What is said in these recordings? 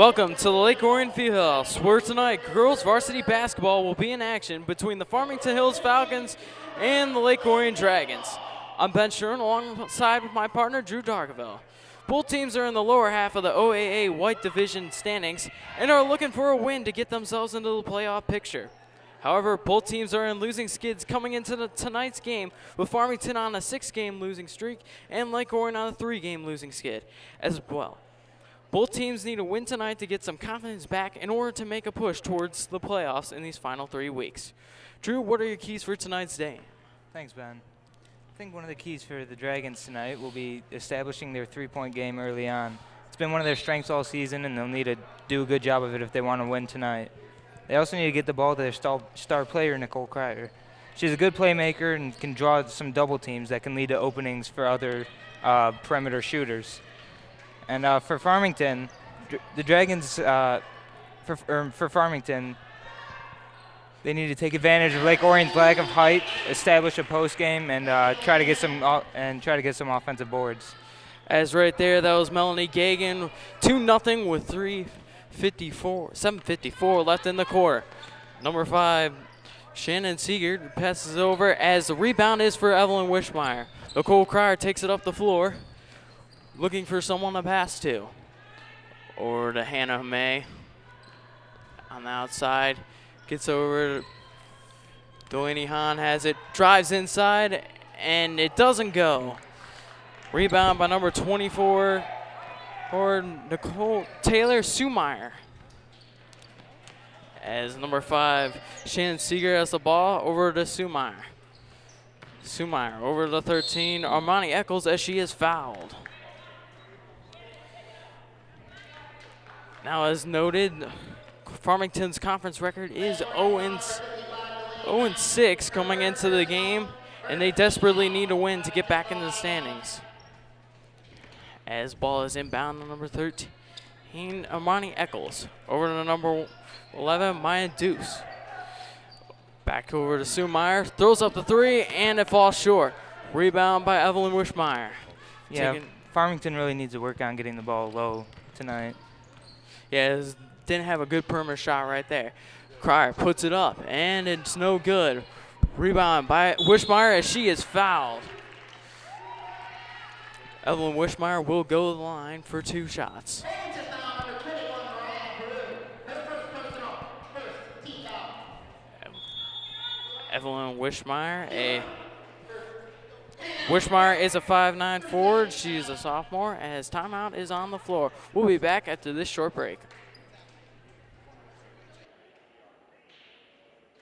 Welcome to the Lake Orion Fieldhouse, where tonight girls varsity basketball will be in action between the Farmington Hills Falcons and the Lake Orion Dragons. I'm Ben Shuren alongside with my partner Drew Dargaville. Both teams are in the lower half of the OAA White Division standings and are looking for a win to get themselves into the playoff picture. However, both teams are in losing skids coming into tonight's game, with Farmington on a 6-game losing streak and Lake Orion on a 3-game losing skid as well. Both teams need a win tonight to get some confidence back in order to make a push towards the playoffs in these final 3 weeks. Drew, what are your keys for tonight's day? Thanks, Ben. I think one of the keys for the Dragons tonight will be establishing their three-point game early on. It's been one of their strengths all season, and they'll need to do a good job of it if they want to win tonight. They also need to get the ball to their star player, Nicole Cryer. She's a good playmaker and can draw some double teams that can lead to openings for other perimeter shooters. And for Farmington, the Dragons, for Farmington, they need to take advantage of Lake Orion's lack of height, establish a post game, and try to get some offensive boards. As right there, that was Melanie Gagan, 2-0 with 7:54 left in the quarter. Number 5, Shannon Seeger passes over as the rebound is for Evelyn Wishmeyer. Nicole Cryer takes it up the floor, looking for someone to pass to. Or to Hannah May on the outside. Gets over to Delaney Hahn, has it, drives inside, and it doesn't go. Rebound by number 24 for Nicole Taylor Sumeyer. As number 5, Shannon Seeger has the ball over to Sumeyer. Sumeyer over to 13, Armani Eccles, as she is fouled. Now, as noted, Farmington's conference record is 0-6 coming into the game, and they desperately need a win to get back into the standings. As ball is inbound to number 13, Armani Eccles. Over to number 11, Maya Deuce. Back over to Sue Meyer, throws up the 3, and it falls short. Rebound by Evelyn Wishmeyer. Yeah, Farmington really needs to work on getting the ball low tonight. Yeah, didn't have a good perimeter shot right there. Cryer puts it up, and it's no good. Rebound by Wishmeyer as she is fouled. Evelyn Wishmeyer will go to the line for 2 shots. Evelyn Wishmeyer, Wishmeyer is a 5'9" forward. She's a sophomore, as timeout is on the floor. We'll be back after this short break.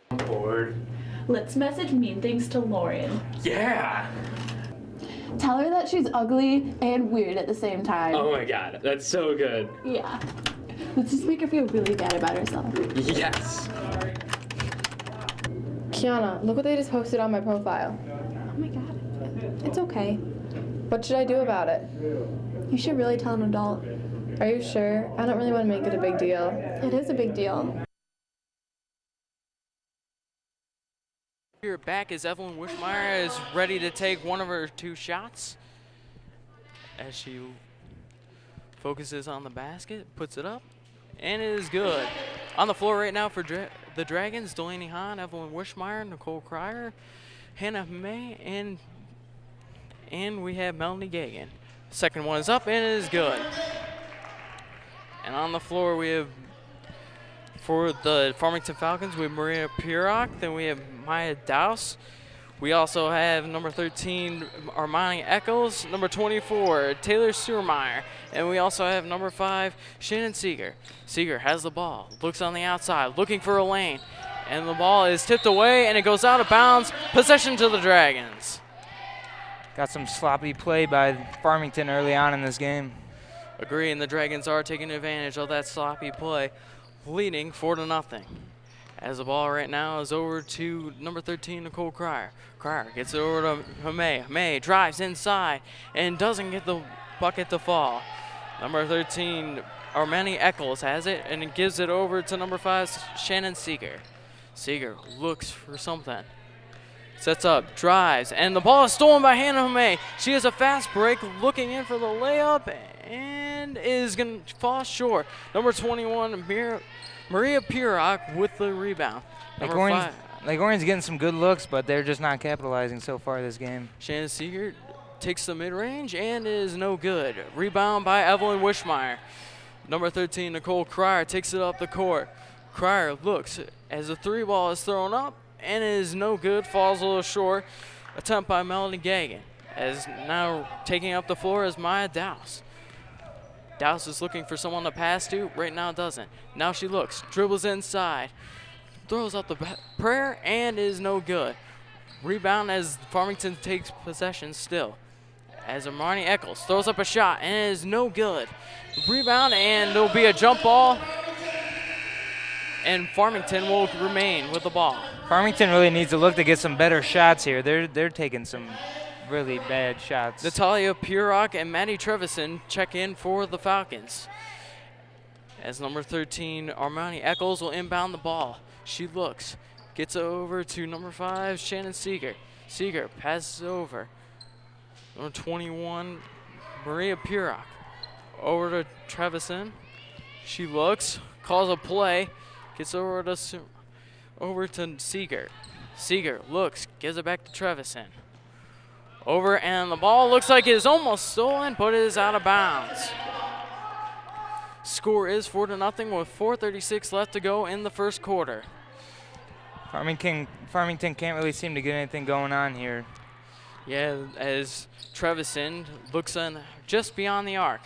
Board. Let's message mean things to Lauren. Yeah. Tell her that she's ugly and weird at the same time. Oh my god, that's so good. Yeah. Let's just make her feel really bad about herself. Yes. Kiana, look what they just posted on my profile. Oh my god. It's okay. What should I do about it? You should really tell an adult. Are you sure? I don't really want to make it a big deal. It is a big deal. Here back as Evelyn Wishmeyer is ready to take one of her 2 shots. As she focuses on the basket, puts it up, and it is good. On the floor right now for the Dragons, Delaney Hahn, Evelyn Wishmeyer, Nicole Cryer, Hannah May, and we have Melanie Gagan. Second one is up, and it is good. And on the floor we have, for the Farmington Falcons, we have Maria Pirock, then we have Maya Douse. We also have number 13, Armani Eccles, number 24, Taylor Sumeyer, and we also have number 5, Shannon Seeger. Seeger has the ball, looks on the outside, looking for a lane, and the ball is tipped away, and it goes out of bounds. Possession to the Dragons. Got some sloppy play by Farmington early on in this game. Agree, and the Dragons are taking advantage of that sloppy play, leading 4-0. As the ball right now is over to number 13, Nicole Cryer. Cryer gets it over to May. May drives inside and doesn't get the bucket to fall. Number 13, Armani Eccles has it and it gives it over to number 5, Shannon Seeger. Seeger looks for something. Sets up, drives, and the ball is stolen by Hannah May. She has a fast break, looking in for the layup, and is going to fall short. Number 21, Maria Pirok with the rebound. Number 5. Orion's getting some good looks, but they're just not capitalizing so far this game. Shannon Seeger takes the mid-range and is no good. Rebound by Evelyn Wishmeyer. Number 13, Nicole Cryer takes it up the court. Cryer looks as the 3 ball is thrown up and is no good, falls a little short. Attempt by Melanie Gagan, as now taking up the floor is Maya Dowse. Dowse is looking for someone to pass to, right now doesn't. Now she looks, dribbles inside, throws out the prayer and is no good. Rebound as Farmington takes possession still. As Armani Eccles throws up a shot and it is no good. Rebound and there'll be a jump ball. And Farmington will remain with the ball. Farmington really needs to look to get some better shots here. They're taking some really bad shots. Natalia Pirok and Maddie Trevison check in for the Falcons. As number 13, Armani Eccles will inbound the ball. She looks, gets over to number 5, Shannon Seeger. Seeger passes over. Number 21, Maria Pirok. Over to Trevison. She looks, calls a play, gets over to Seeger. Seeger looks, gives it back to Trevison. Over, and the ball looks like it is almost stolen, but it is out of bounds. Score is 4-0 with 4:36 left to go in the first quarter. Farmington can't really seem to get anything going on here. Yeah, as Trevison looks in just beyond the arc.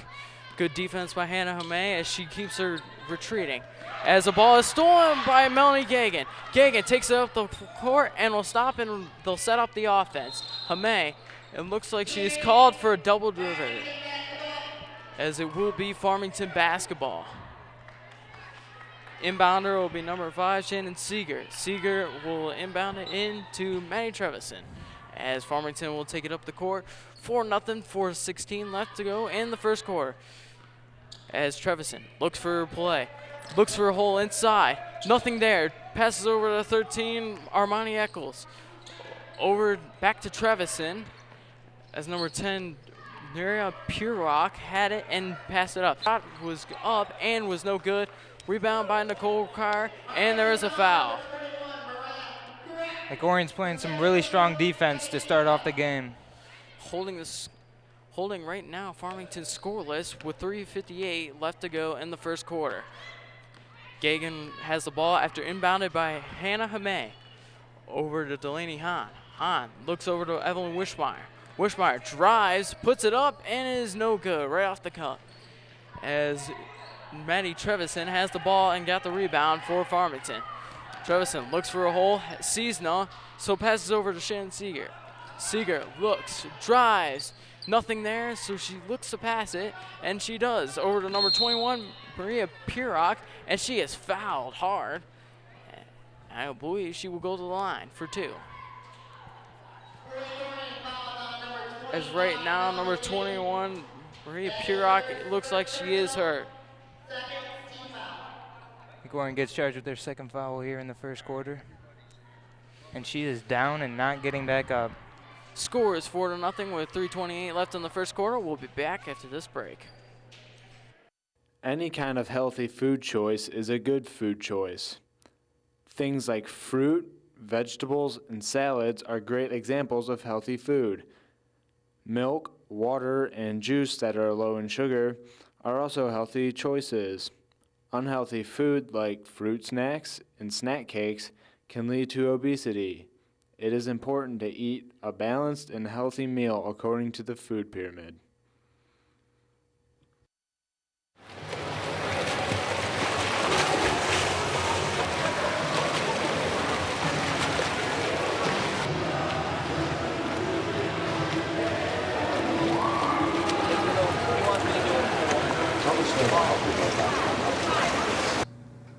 Good defense by Hannah Hamay as she keeps her retreating. As the ball is stolen by Melanie Gagan. Gagan takes it up the court and will stop, and they'll set up the offense. Hamay, it looks like she is called for a double derivative, as it will be Farmington basketball. Inbounder will be number 5, Shannon Seeger. Seeger will inbound it into Maddie Trevison, as Farmington will take it up the court. 4-0, 4:16 left to go in the first quarter. As Trevison looks for a play, looks for a hole inside. Nothing there. Passes over to 13, Armani Eccles. Over back to Trevison, as number 10, Maria Pirok had it and passed it up. Shot was up and was no good. Rebound by Nicole Carr, and there is a foul. Orion's playing some really strong defense to start off the game. Holding right now Farmington scoreless with 3:58 left to go in the first quarter. Gagan has the ball after inbounded by Hannah Hamay. Over to Delaney Hahn. Hahn looks over to Evelyn Wishmeyer. Wishmeyer drives, puts it up, and it is no good right off the cup. As Maddie Trevison has the ball and got the rebound for Farmington. Trevison looks for a hole, sees none, so passes over to Shannon Seeger. Seeger looks, drives, nothing there, so she looks to pass it, and she does. Over to number 21, Maria Pirok, and she is fouled hard. I believe she will go to the line for 2. As right now, number 21, Maria Pirok, it looks like she is hurt. Orion gets charged with their second foul here in the first quarter. And she is down and not getting back up. Score is 4-0 with 3:28 left in the first quarter. We'll be back after this break. Any kind of healthy food choice is a good food choice. Things like fruit, vegetables, and salads are great examples of healthy food. Milk, water, and juice that are low in sugar are also healthy choices. Unhealthy food like fruit snacks and snack cakes can lead to obesity. It is important to eat a balanced and healthy meal according to the food pyramid.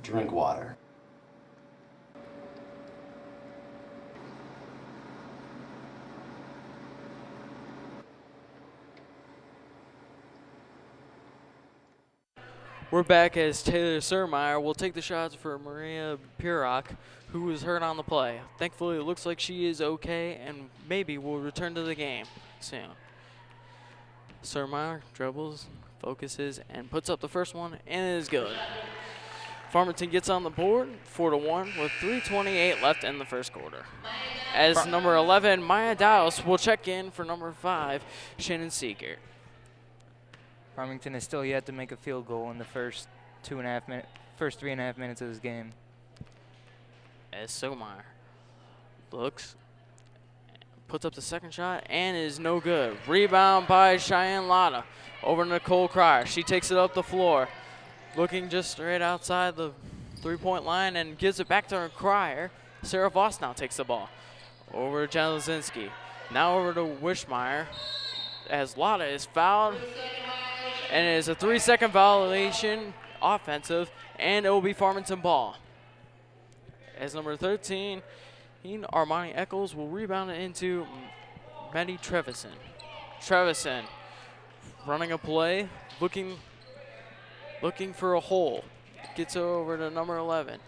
Drink water. We're back as Taylor Surmeyer will take the shots for Maria Pirock, who was hurt on the play. Thankfully, it looks like she is okay and maybe will return to the game soon. Surmeyer dribbles, focuses, and puts up the first one, and it is good. Farmington gets on the board, 4-1, with 3:28 left in the first quarter. As number 11, Maya Dowse will check in for number 5, Shannon Seeger. Farmington is still yet to make a field goal in the first 3.5 minutes of this game. As Surmeyer looks, puts up the second shot, and is no good. Rebound by Cheyenne Lotta over Nicole Cryer. She takes it up the floor, looking just straight outside the three-point line and gives it back to her Cryer. Sarah Voss now takes the ball. Over to Jen Lazinski. Now over to Wishmeyer as Lotta is fouled. And it is a 3-second violation, offensive, and it will be Farmington ball. As number 13, Armani Eccles will rebound it into Maddie Trevison. Trevison running a play, looking for a hole. Gets over to number 11.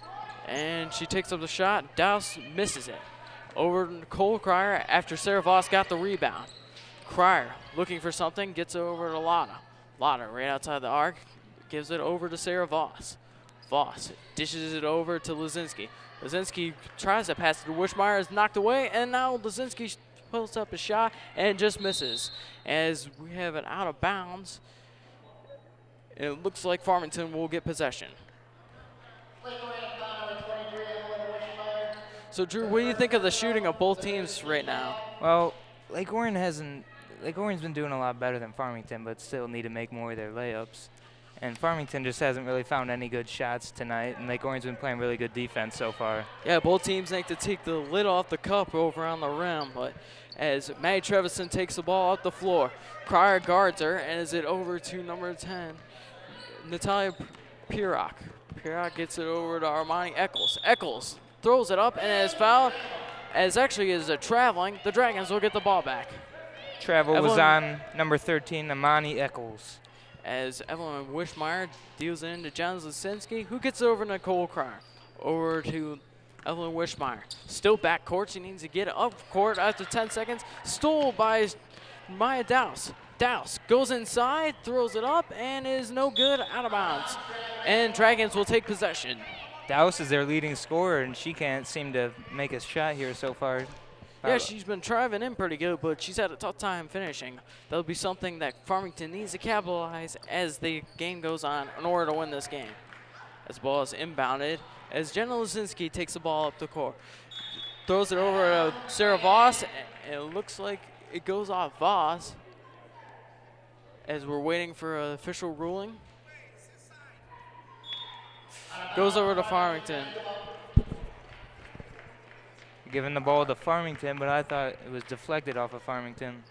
And she takes up the shot. Dowse misses it. Over to Nicole Cryer after Sarah Voss got the rebound. Cryer looking for something, gets over to Lotta. Lotta right outside the arc, gives it over to Sarah Voss. Voss dishes it over to Lazinski. Lazinski tries to pass it to Wishmeyer, is knocked away, and now Lazinski pulls up a shot and just misses. As we have it out of bounds, it looks like Farmington will get possession. So Drew, what do you think of the shooting of both teams right now? Well, Lake Orion's been doing a lot better than Farmington, but still need to make more of their layups. And Farmington just hasn't really found any good shots tonight, and Lake Orion's been playing really good defense so far. Yeah, both teams like to take the lid off the cup over on the rim, but as Maddie Trevison takes the ball up the floor, Cryer guards her, and is it over to number 10, Natalia Pirock. Pirock gets it over to Armani Eccles. Eccles throws it up and is fouled. As actually is traveling, the Dragons will get the ball back. Travel was on number 13, Amani Eccles. As Evelyn Wishmeyer deals it into John Zasinski, who gets over Nicole Cryer. Over to Evelyn Wishmeyer. Still back court. She needs to get up court after 10 seconds. Stole by Maya Dowse. Dowse goes inside, throws it up, and is no good, out of bounds. And Dragons will take possession. Dowse is their leading scorer, and she can't seem to make a shot here so far. Yeah, she's been driving in pretty good, but she's had a tough time finishing. That'll be something that Farmington needs to capitalize as the game goes on in order to win this game. As the ball is inbounded, as Jenna Lazinski takes the ball up the court. Throws it over to Sarah Voss, and it looks like it goes off Voss as we're waiting for an official ruling. Goes over to Farmington. Giving the ball to Farmington, but I thought it was deflected off of Farmington.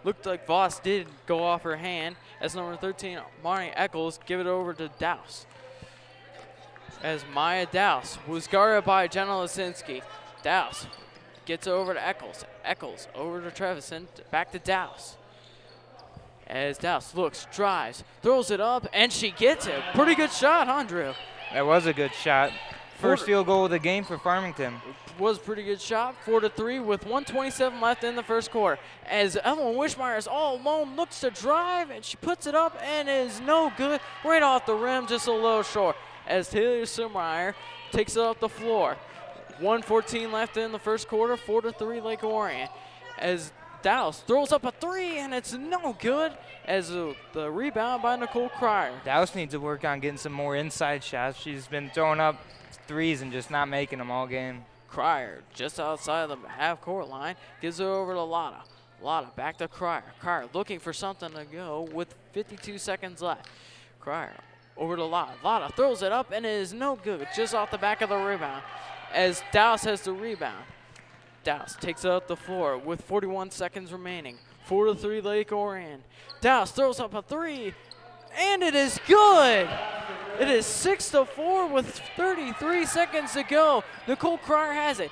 Looked like Voss did go off her hand as number 13, Maya Eccles, give it over to Dowse. As Maya Dowse was guarded by Jenna Lasinski. Dowse gets over to Eccles. Eccles over to Trevison, back to Dowse. As Dowse looks, drives, throws it up, and she gets it. Pretty good shot, huh, Drew? That was a good shot. First field goal of the game for Farmington. Was a pretty good shot, 4-3 with 1:27 left in the first quarter. As Evelyn Wishmeyer is all alone, looks to drive, and she puts it up and is no good. Right off the rim, just a little short. As Taylor Surmeyer takes it up the floor. 1:14 left in the first quarter, 4-3 Lake Orion. As Dowse throws up a three, and it's no good. As the rebound by Nicole Cryer. Dowse needs to work on getting some more inside shots. She's been throwing up threes and just not making them all game. Cryer just outside the half-court line, gives it over to Lotta. Lotta back to Cryer. Cryer looking for something to go with 52 seconds left. Cryer over to Lotta. Lotta throws it up and it is no good, just off the back of the rebound. As Dowse has the rebound. Dowse takes it up the floor with 41 seconds remaining. 4-3 Lake Orion. Dowse throws up a three, and it is good. It is 6-4 with 33 seconds to go. Nicole Cryer has it.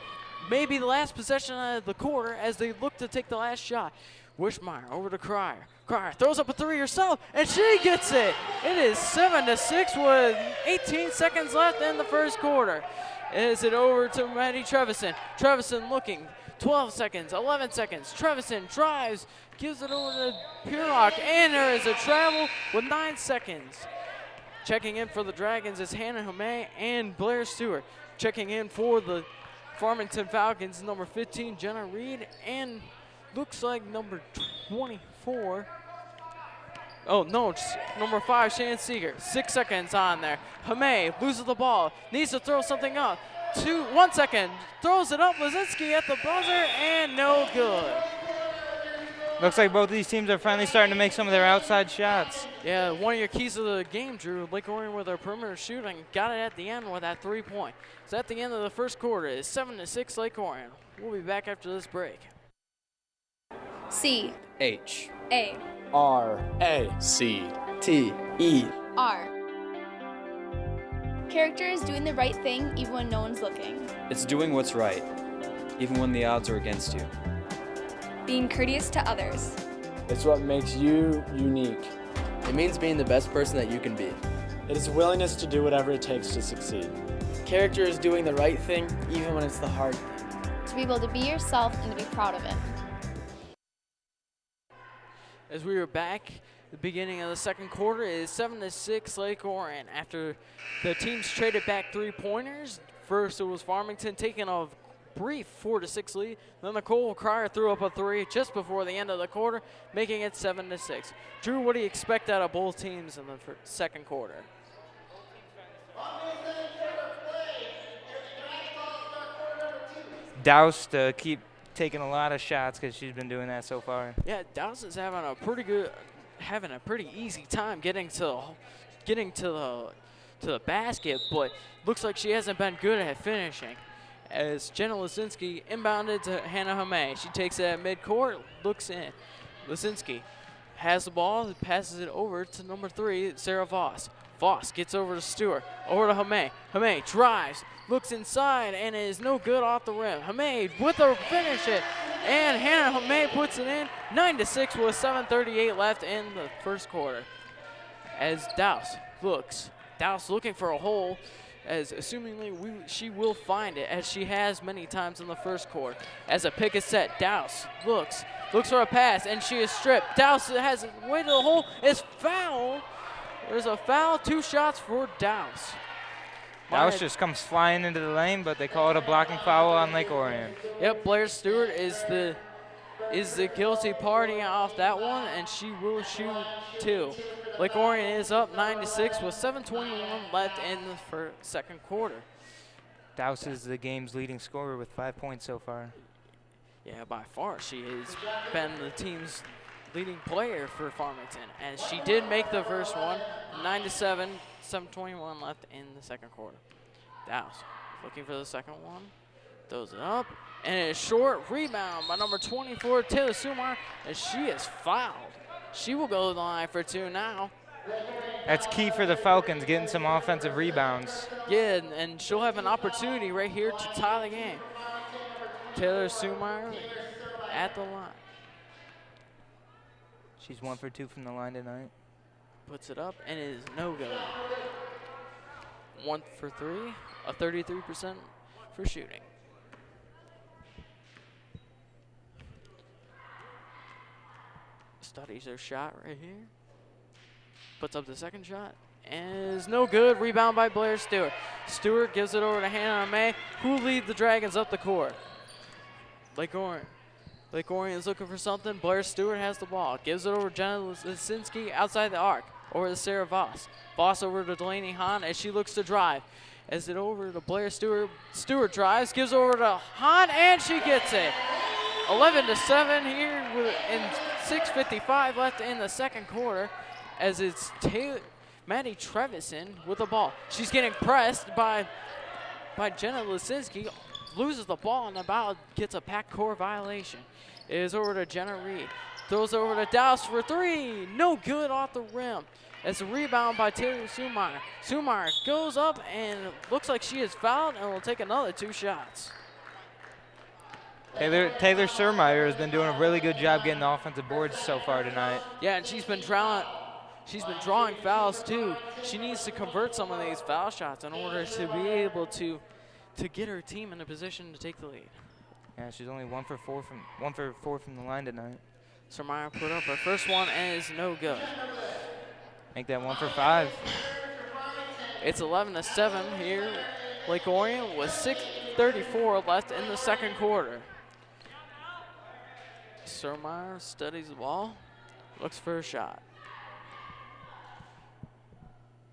Maybe the last possession of the quarter as they look to take the last shot. Wishmeyer over to Cryer. Cryer throws up a three herself, and she gets it. It is 7-6 with 18 seconds left in the first quarter. Is it over to Maddie Trevison? Trevison looking, 12 seconds, 11 seconds. Trevison drives, gives it over to Pierlock, and there is a travel with 9 seconds. Checking in for the Dragons is Hannah Homay and Blair Stewart. Checking in for the Farmington Falcons, number 15, Jenna Reed, and looks like number 24. Oh, no, number 5, Shannon Seeger. 6 seconds on there. Hamay loses the ball, needs to throw something up. 1 second, throws it up. Lazinski at the buzzer, and no good. Looks like both of these teams are finally starting to make some of their outside shots. Yeah, one of your keys of the game, Drew. Lake Orion with their perimeter shooting. Got it at the end with that 3-point. So at the end of the first quarter, it's 7-6 Lake Orion. We'll be back after this break. C H A R A. C T E R. Character is doing the right thing even when no one's looking. It's doing what's right, even when the odds are against you. Being courteous to others. It's what makes you unique. It means being the best person that you can be. It is willingness to do whatever it takes to succeed. Character is doing the right thing even when it's the hard thing. To be able to be yourself and to be proud of it. As we were back, the beginning of the second quarter is 7-6 Lake Orion. After the teams traded back 3-pointers, first it was Farmington taking a brief 4-6 lead. Then Nicole Cryer threw up a three just before the end of the quarter, making it 7-6. Drew, what do you expect out of both teams in the second quarter? Douse to keep taking a lot of shots because she's been doing that so far. Yeah, Douse is having a pretty easy time getting to the basket, but looks like she hasn't been good at finishing. As Jenna Lisinski inbounded to Hannah Hamay. She takes it at midcourt, looks in. Lisinski has the ball, passes it over to number 3, Sarah Voss. Voss gets over to Stewart, over to Hamay. Hamay drives, looks inside, and it is no good off the rim. Hamay with a finish it, and Hannah Hamay puts it in. 9-6 with 7:38 left in the first quarter. As Douse looks, Douse looking for a hole, as assumingly she will find it, as she has many times in the first quarter. As a pick is set, Douse looks for a pass, and she is stripped. Douse has way to the hole, is foul. There's a foul, 2 shots for Douse. Douse just comes flying into the lane, but they call it a blocking foul on Lake Orion. Yep, Blair Stewart is the guilty party off that one, and she will shoot 2. Lake Orion is up 9-6 with 7:21 left in the second quarter. Douse is the game's leading scorer with 5 points so far. Yeah, by far she has been the team's leading player for Farmington, as she did make the first one. 9-7, 7:21 left in the second quarter. Douse looking for the second one, throws it up, and a short rebound by number 24, Taylor Sumar, as she is fouled. She will go to the line for 2 now. That's key for the Falcons, getting some offensive rebounds. Yeah, and she'll have an opportunity right here to tie the game. Taylor Sumar at the line. She's 1 for 2 from the line tonight. Puts it up, and it is no good. 1 for 3, a 33% for shooting. Studies her shot right here. Puts up the second shot, and is no good. Rebound by Blair Stewart. Stewart gives it over to Hannah May, who lead the Dragons up the court. Lake Orion. Lake Orion is looking for something. Blair Stewart has the ball. Gives it over to Jenna Lisinski outside the arc. Over to Sarah Voss. Voss over to Delaney Hahn as she looks to drive. As it over to Blair Stewart. Stewart drives, gives over to Hahn, and she gets it. 11-7 here in 6:55 left in the second quarter, as it's Maddie Trevison with the ball. She's getting pressed by Jenna Lisinski. Loses the ball and about gets a backcourt violation. It is over to Jenna Reed. Throws over to Douse for 3. No good off the rim. It's a rebound by Taylor Sumar. Sumar goes up and looks like she is fouled and will take another 2 shots. Taylor Surmeyer has been doing a really good job getting the offensive boards so far tonight. Yeah, and she's been drawing fouls too. She needs to convert some of these foul shots in order to be able to get her team in a position to take the lead. Yeah, she's only 1 for 4 from the line tonight. Surmeyer put up her first one and is no good. Make that 1 for 5. It's 11-7 here. Lake Orion with 6:34 left in the second quarter. Surmeyer studies the ball, looks for a shot.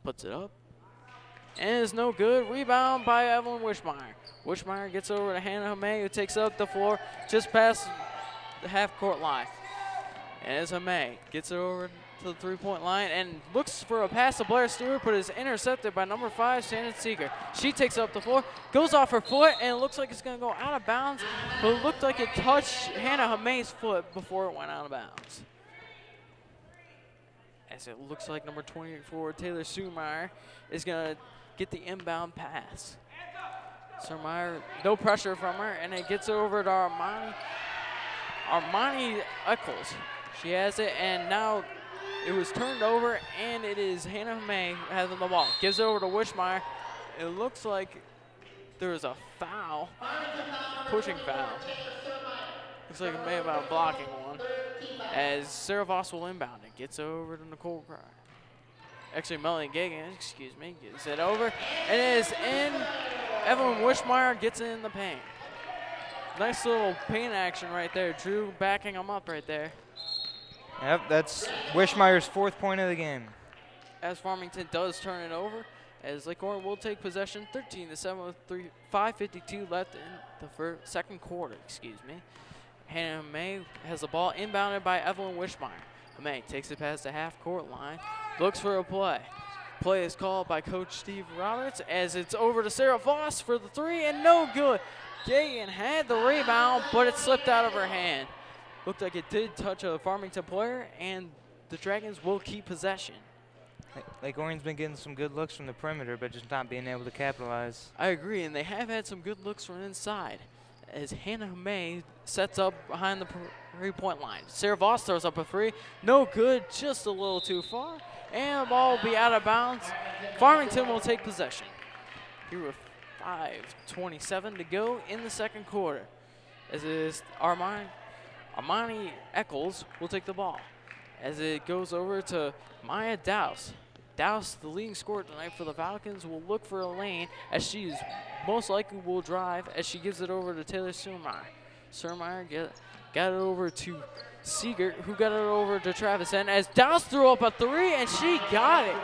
Puts it up, and it's no good. Rebound by Evelyn Wishmeyer. Wishmeyer gets over to Hannah May, who takes up the floor just past the half-court line. And as May gets it over to the three-point line and looks for a pass to Blair Stewart, but is intercepted by number 5, Shannon Seeger. She takes up the floor, goes off her foot, and it looks like it's going to go out of bounds, but it looked like it touched Hannah May's foot before it went out of bounds. As it looks like number 24, Taylor Surmeyer, is going to get the inbound pass. Surmeyer, no pressure from her, and it gets over to Armani Eccles. She has it, and now it was turned over, and it is Hannah May who has the ball. Gives it over to Wishmeyer. It looks like there was a foul, pushing foul. Looks like it may have been a blocking one. As Sarah Voss will inbound it, gets over to Nicole Cry. Actually, Melanie Gagan, excuse me, gets it over, and it is in. Evelyn Wishmeyer gets it in the paint. Nice little paint action right there. Drew backing him up right there. Yep, that's Wishmeyer's 4th point of the game. As Farmington does turn it over, as Lake Orion will take possession, 13-7 with 5:52 left in the second quarter. Excuse me. Hannah May has the ball inbounded by Evelyn Wishmeyer. May takes it past the half-court line, looks for a play. Play is called by Coach Steve Roberts as it's over to Sarah Voss for the 3, and no good. Gagan had the rebound, but it slipped out of her hand. Looked like it did touch a Farmington player, and the Dragons will keep possession. Lake Orion's been getting some good looks from the perimeter, but just not being able to capitalize. I agree, and they have had some good looks from inside as Hannah May sets up behind the three-point line. Sarah Voss throws up a 3. No good, just a little too far, and the ball will be out of bounds. Farmington will take possession. Here with 5:27 to go in the second quarter. As it is Armani Eccles will take the ball. As it goes over to Maya Douse. Douse, the leading scorer tonight for the Falcons, will look for a lane as she is most likely will drive as she gives it over to Taylor Surmeyer. Surmeyer got it over to Seeger, who got it over to Travis N. As Douse threw up a 3, and she got it.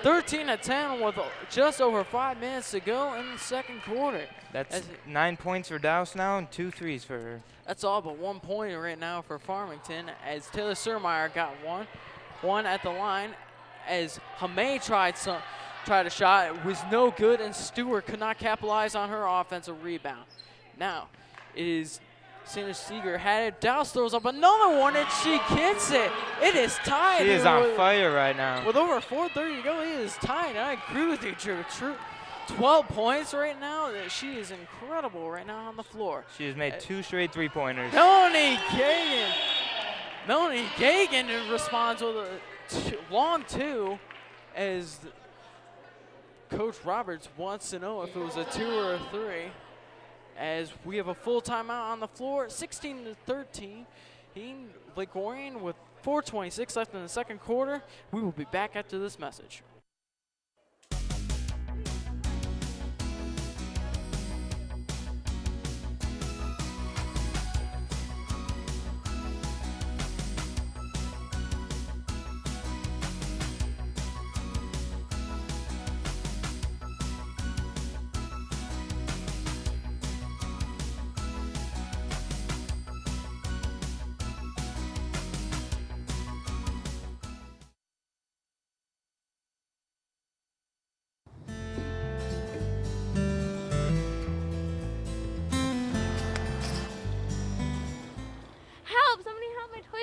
13-10 with just over 5 minutes to go in the second quarter. That's 9 points for Douse now and 2 threes for her. That's all but 1 point right now for Farmington as Taylor Surmeyer got one at the line as Hamay tried a shot. It was no good, and Stewart could not capitalize on her offensive rebound. Now, it is Sandra Seeger had it. Douse throws up another one, and she gets it. It is tied. She is on fire right now. With over 4:30 to go, it is tied. I agree with you, Drew. 12 points right now. She is incredible right now on the floor. She has made 2 straight three-pointers. Melanie Gagan responds with a long 2 as Coach Roberts wants to know if it was a 2 or a 3. As we have a full timeout on the floor, 16-13. Lake Orion with 4:26 left in the second quarter. We will be back after this message.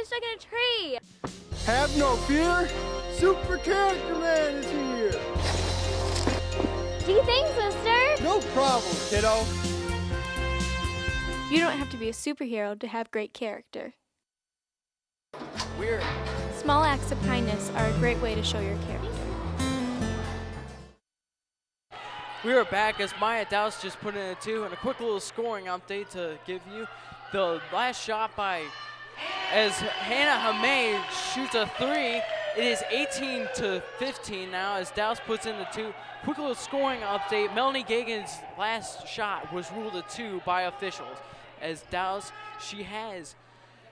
Stuck in a tree. Have no fear, Super Character Man is here. Gee, thanks, sister. No problem, kiddo. You don't have to be a superhero to have great character. Weird. Small acts of kindness are a great way to show your character. We are back as Maya Dowse just put in a 2, and a quick little scoring update to give you. The last shot by, as Hannah Hamay shoots a 3, it is 18-15 now as Dowse puts in the 2. Quick little scoring update, Melanie Gagan's last shot was ruled a 2 by officials. As Dowse, she has,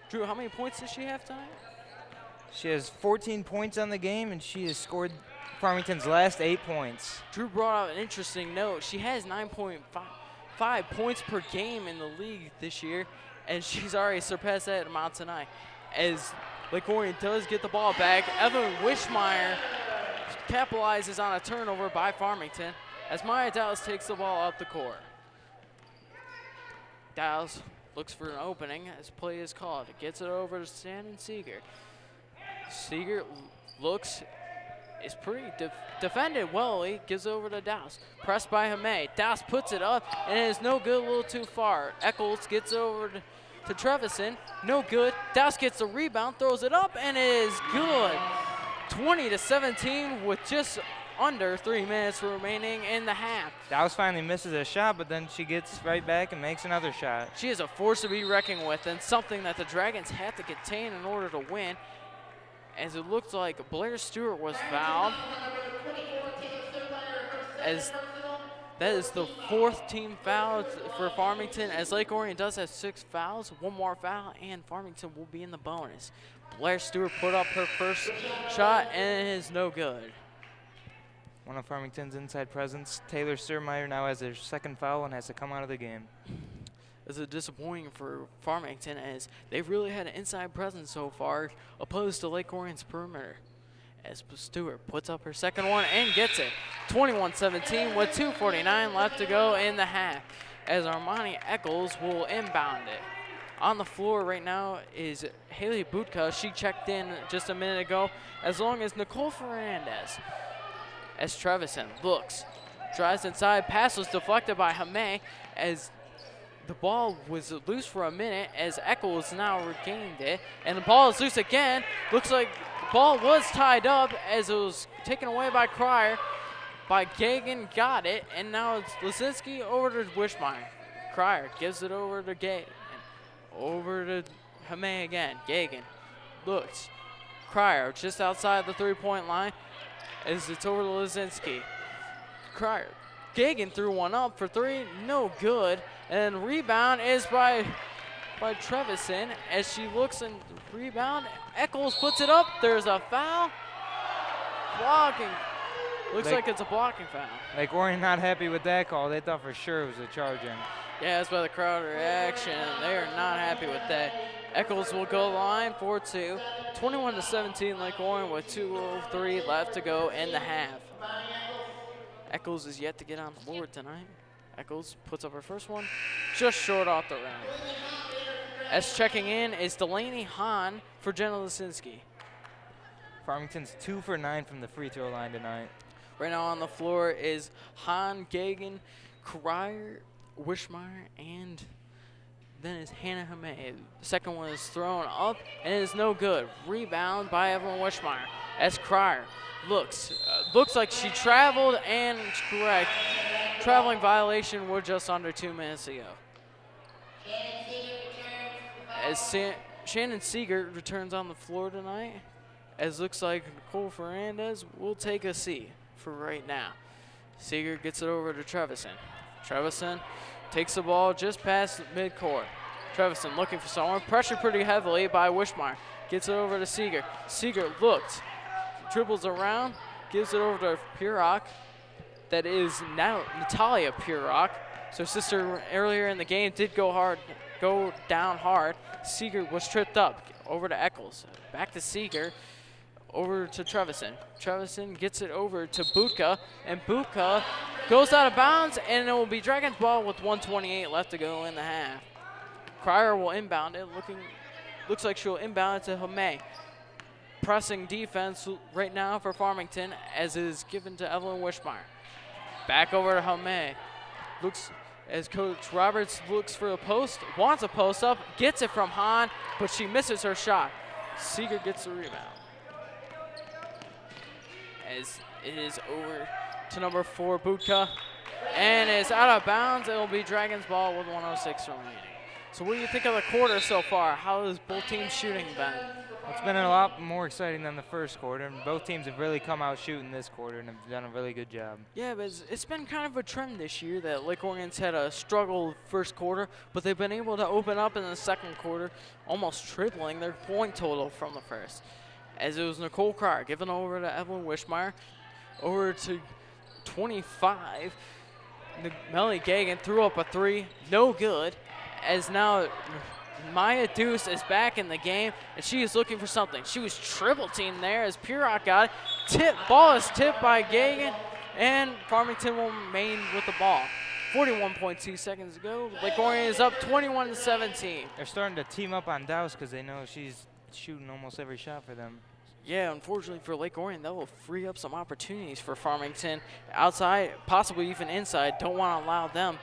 Drew, how many points does she have tonight? She has 14 points on the game, and she has scored Farmington's last 8 points. Drew brought out an interesting note. She has 9.5 points per game in the league this year, and she's already surpassed that amount tonight. As Lake Orion does get the ball back, Evan Wishmeyer capitalizes on a turnover by Farmington as Maya Dowse takes the ball up the court. Dowse looks for an opening as play is called. It gets it over to Shannon Seeger. Seeger looks, is pretty defended well. He gives over to Dowse. Pressed by Hamay. Dowse puts it up, and it is no good, a little too far. Eccles gets over to Trevison. No good. Dowse gets the rebound, throws it up, and it is good. 20-17 with just under 3 minutes remaining in the half. Dowse finally misses a shot, but then she gets right back and makes another shot. She is a force to be reckoned with and something that the Dragons have to contain in order to win. As it looks like Blair Stewart was fouled. As that is the 4th team foul for Farmington, as Lake Orion does have 6 fouls, 1 more foul, and Farmington will be in the bonus. Blair Stewart put up her first shot, and it is no good. One of Farmington's inside presence, Taylor Surmeyer, now has her 2nd foul and has to come out of the game. This is disappointing for Farmington as they've really had an inside presence so far opposed to Lake Orion's perimeter. As Stewart puts up her 2nd one and gets it. 21-17 with 2:49 left to go in the half as Armani Eccles will inbound it. On the floor right now is Haley Butka. She checked in just a minute ago, as long as Nicole Fernandez. As Trevison looks, drives inside, pass was deflected by Hamay as the ball was loose for a minute as Eccles now regained it. And the ball is loose again. Looks like the ball was tied up as it was taken away by Cryer. By Gagan, got it, and now it's Lasinski over to Wishmeyer. Cryer gives it over to Gagan. Over to Hamay again. Gagan looks. Cryer just outside the 3-point line as it's over to Lasinski. Cryer. Gagan threw one up for 3, no good. And rebound is by Trevison as she looks and rebound. Eccles puts it up. There's a foul. Blocking. Looks like it's a blocking foul. Lake Orion not happy with that call. They thought for sure it was a charge in. Yeah, that's by the crowd reaction. They are not happy with that. Eccles will go line for 2. 21-17 Lake Orion with 2:03 left to go in the half. Eccles is yet to get on the board tonight. Eccles puts up her first one, just short off the rim. As checking in is Delaney Hahn for Jenna Lasinski. Farmington's 2 for 9 from the free throw line tonight. Right now on the floor is Hahn, Gagan, Cryer, Wishmeyer, and then is Hannah Hamay. The second one is thrown up, and it is no good. Rebound by Evelyn Wishmeyer. As Cryer looks like she traveled, and it's correct. Traveling violation were just under 2 minutes ago. As Shannon Seeger returns on the floor tonight, as looks like Nicole Fernandez will take a seat for right now. Seeger gets it over to Trevison. Trevison takes the ball just past midcourt. Trevison looking for someone, pressured pretty heavily by Wishmeyer. Gets it over to Seeger. Seeger looks, dribbles around, gives it over to Pirok. That is now Natalia Pirok. So sister earlier in the game did go down hard. Seeger was tripped up. Over to Eccles. Back to Seeger. Over to Trevison. Trevison gets it over to Butka, and Butka goes out of bounds, and it will be Dragons ball with 1:28 left to go in the half. Cryer will inbound it. Looks like she'll inbound it to Hamay. Pressing defense right now for Farmington, as is given to Evelyn Wishmeyer. Back over to Hamay. Looks as Coach Roberts looks for a post, wants a post up, gets it from Hahn, but she misses her shot. Seeger gets the rebound. As it is over to number 4, Budka, and it's out of bounds. It'll be Dragons ball with 1:06 remaining. So what do you think of the quarter so far? How has both teams shooting been? It's been a lot more exciting than the first quarter, and both teams have really come out shooting this quarter and have done a really good job. Yeah, but it's been kind of a trend this year that Lake Orion's had a struggle first quarter, but they've been able to open up in the second quarter, almost tripling their point total from the first. As it was Nicole Cryer given over to Evelyn Wishmeyer, over to 25. Melanie Gagan threw up a 3, no good, as now Maya Deuce is back in the game, and she is looking for something. She was triple teamed there as Pirot got it. Ball is tipped by Gagan, and Farmington will remain with the ball. 41.2 seconds ago. Lake Orion is up 21-17. They're starting to team up on Douse because they know she's shooting almost every shot for them. Yeah, unfortunately for Lake Orion, that will free up some opportunities for Farmington outside, possibly even inside. Don't want to allow them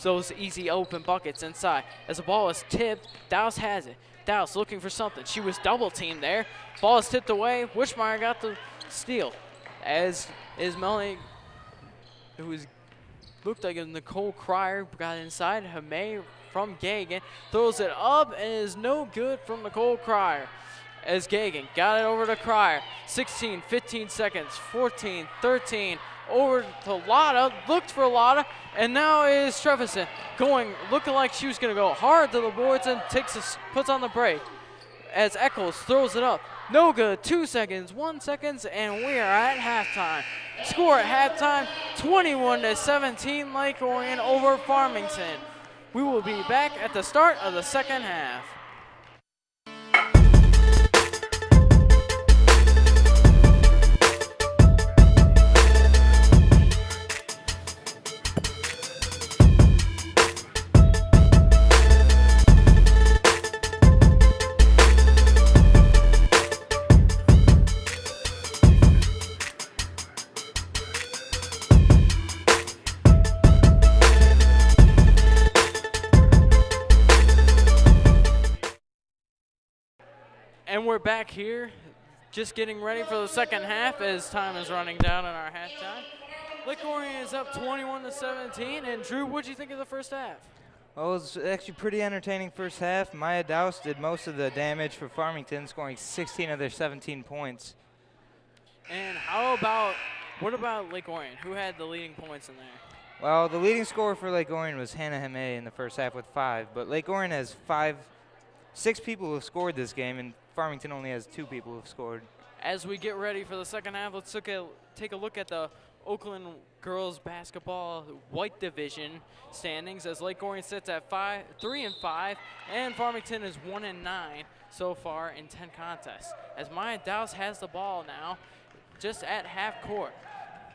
those easy open buckets inside. As the ball is tipped, Douse has it. Douse looking for something. She was double teamed there. Ball is tipped away. Wishmeyer got the steal. As is Melanie, who looked like Nicole Cryer, got inside. Hamay from Gagan throws it up and is no good from Nicole Cryer. As Gagan got it over to Cryer. 16, 15 seconds, 14, 13, over to Lotta, looked for Lotta, and now is Trevison looking like she was gonna go hard to the boards and puts on the break. As Eccles throws it up, no good, 2 seconds, 1 second, and we are at halftime. Score at halftime, 21-17, Lake Orion over Farmington. We will be back at the start of the second half. And we're back here, just getting ready for the second half as time is running down in our halftime. Lake Orion is up 21-17, and Drew, what'd you think of the first half? Well, it was actually pretty entertaining first half. Maya Douse did most of the damage for Farmington, scoring 16 of their 17 points. And what about Lake Orion? Who had the leading points in there? Well, the leading scorer for Lake Orion was Hannah Heme in the first half with 5, but Lake Orion has 6 people who have scored this game, and Farmington only has 2 people who have scored. As we get ready for the second half, let's take a look at the Oakland girls basketball white division standings as Lake Orion sits at 3-5, and Farmington is 1-9 so far in 10 contests. As Maya Douse has the ball now, just at half court.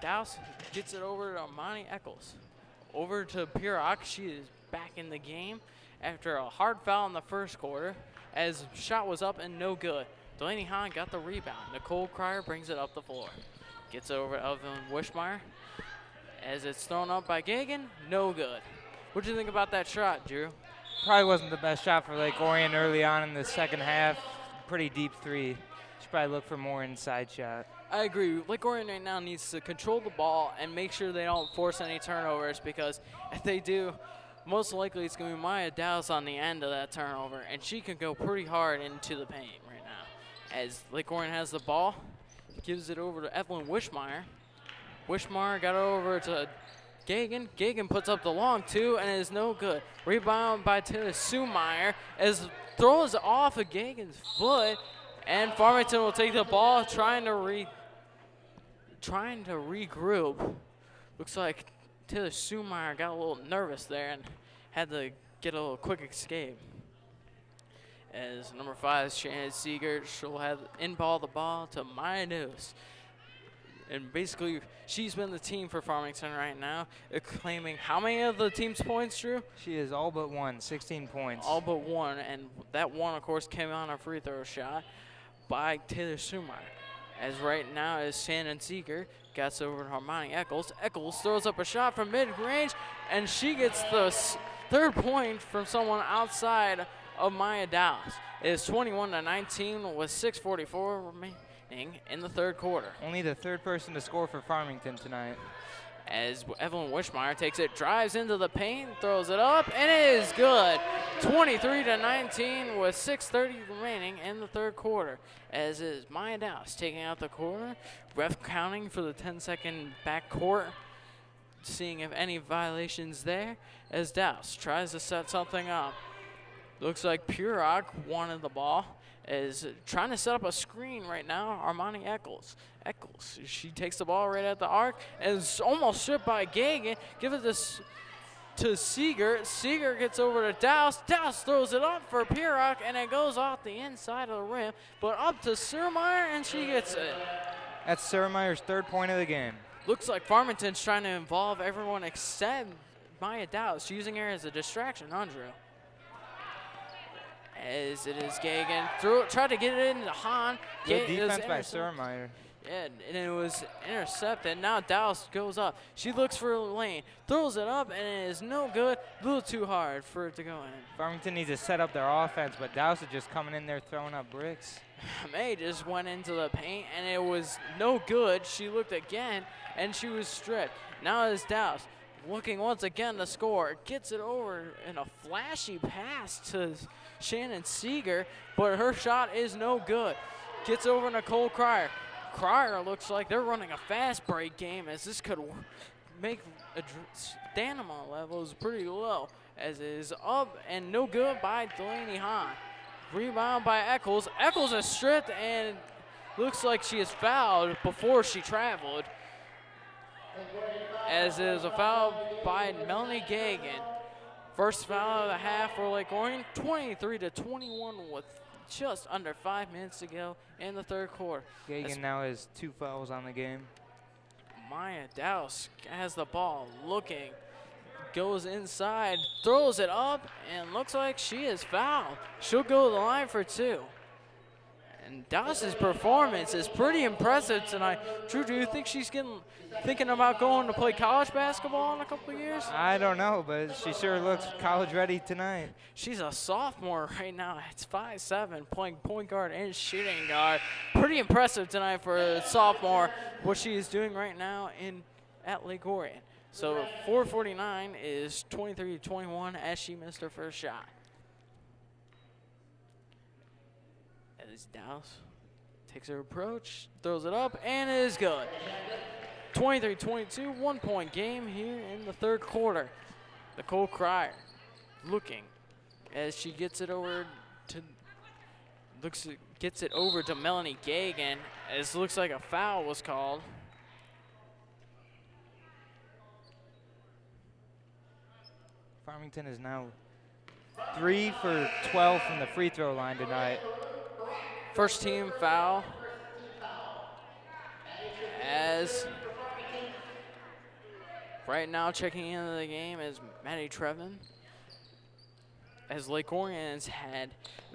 Douse gets it over to Amani Eccles. Over to Pirot. She is back in the game after a hard foul in the first quarter, as shot was up and no good. Delaney Hahn got the rebound. Nicole Cryer brings it up the floor. Gets it over to Evelyn Wishmeyer. As it's thrown up by Gagan, no good. What do you think about that shot, Drew? Probably wasn't the best shot for Lake Orion early on in the second half. Pretty deep 3. Should probably look for more inside shot. I agree. Lake Orion right now needs to control the ball and make sure they don't force any turnovers, because if they do, most likely it's going to be Maya Douse on the end of that turnover, and she can go pretty hard into the paint right now. As Lake Orion has the ball, gives it over to Evelyn Wishmeyer. Wishmeyer got it over to Gagan. Gagan puts up the long 2 and is no good. Rebound by Taylor Sumeyer as throws off of Gagan's foot, and Farmington will take the ball, trying to regroup. Looks like Taylor Sumeyer got a little nervous there and had to get a little quick escape. As number 5, Shannon Seeger, she'll have the ball to Maya News. And basically, she's been the team for Farmington right now, claiming how many of the team's points, Drew? She is all but 1, 16 points. All but 1, and that one, of course, came on a free throw shot by Taylor Sumeyer. As right now is Shannon Seeger gets over to Harmony Eccles. Eccles throws up a shot from mid-range, and she gets the third point from someone outside of Maya Dallas. It is 21-19 with 6:44 remaining in the third quarter. Only the third person to score for Farmington tonight. As Evelyn Wishmeyer takes it, drives into the paint, throws it up, and it is good. 23-19 with 6:30 remaining in the third quarter. As is Maya Dallas taking out the corner, ref counting for the 10-second backcourt, seeing if any violations there. As Dallas tries to set something up. Looks like Purok wanted the ball. Is trying to set up a screen right now, Armani Eccles. Eccles, she takes the ball right at the arc and is almost stripped by Gagan. Give it to Seeger. Seeger gets over to Douse. Douse throws it up for Purok, and it goes off the inside of the rim, but up to Surmeyer, and she gets it. That's Surmeyer's third point of the game. Looks like Farmington's trying to involve everyone except Maya Douse, using her as a distraction, Andrew. As it is Gagan, tried to get it into Han. Good defense by Surmeyer. Yeah, and it was intercepted. Now Douse goes up. She looks for a lane, throws it up, and it is no good. A little too hard for it to go in. Farmington needs to set up their offense, but Douse is just coming in there throwing up bricks. May just went into the paint, and it was no good. She looked again, and she was stripped. Now it's Douse looking once again to score. Gets it over in a flashy pass to Shannon Seeger, but her shot is no good. Gets over Nicole Cryer. Cryer looks like they're running a fast break game, as this could make stamina levels pretty low, as it is up and no good by Delaney Hahn. Rebound by Eccles. Eccles is stripped and looks like she is fouled before she traveled, as it is a foul by Melanie Gagan. First foul of the half for Lake Orion, 23-21 with just under 5 minutes to go in the third quarter. Gagan now has 2 fouls on the game. Maya Douse has the ball, looking, goes inside, throws it up, and looks like she is fouled. She'll go to the line for 2. And Douse's performance is pretty impressive tonight. Drew, do you think she's thinking about going to play college basketball in a couple of years? I don't know, but she sure looks college ready tonight. She's a sophomore right now. It's 5'7", playing point guard and shooting guard. Pretty impressive tonight for a sophomore, what she is doing right now at Lake Orion. So 4:49 is 23-21 as she missed her first shot. As Douse takes her approach, throws it up, and it is good. 23-22, 1-point game here in the third quarter. Nicole Cryer looking as she gets it over to Melanie Gagan, as it looks like a foul was called. Farmington is now 3 for 12 from the free throw line tonight. First team foul, as right now checking into the game is Maddie Trevin, as Lake Orion's had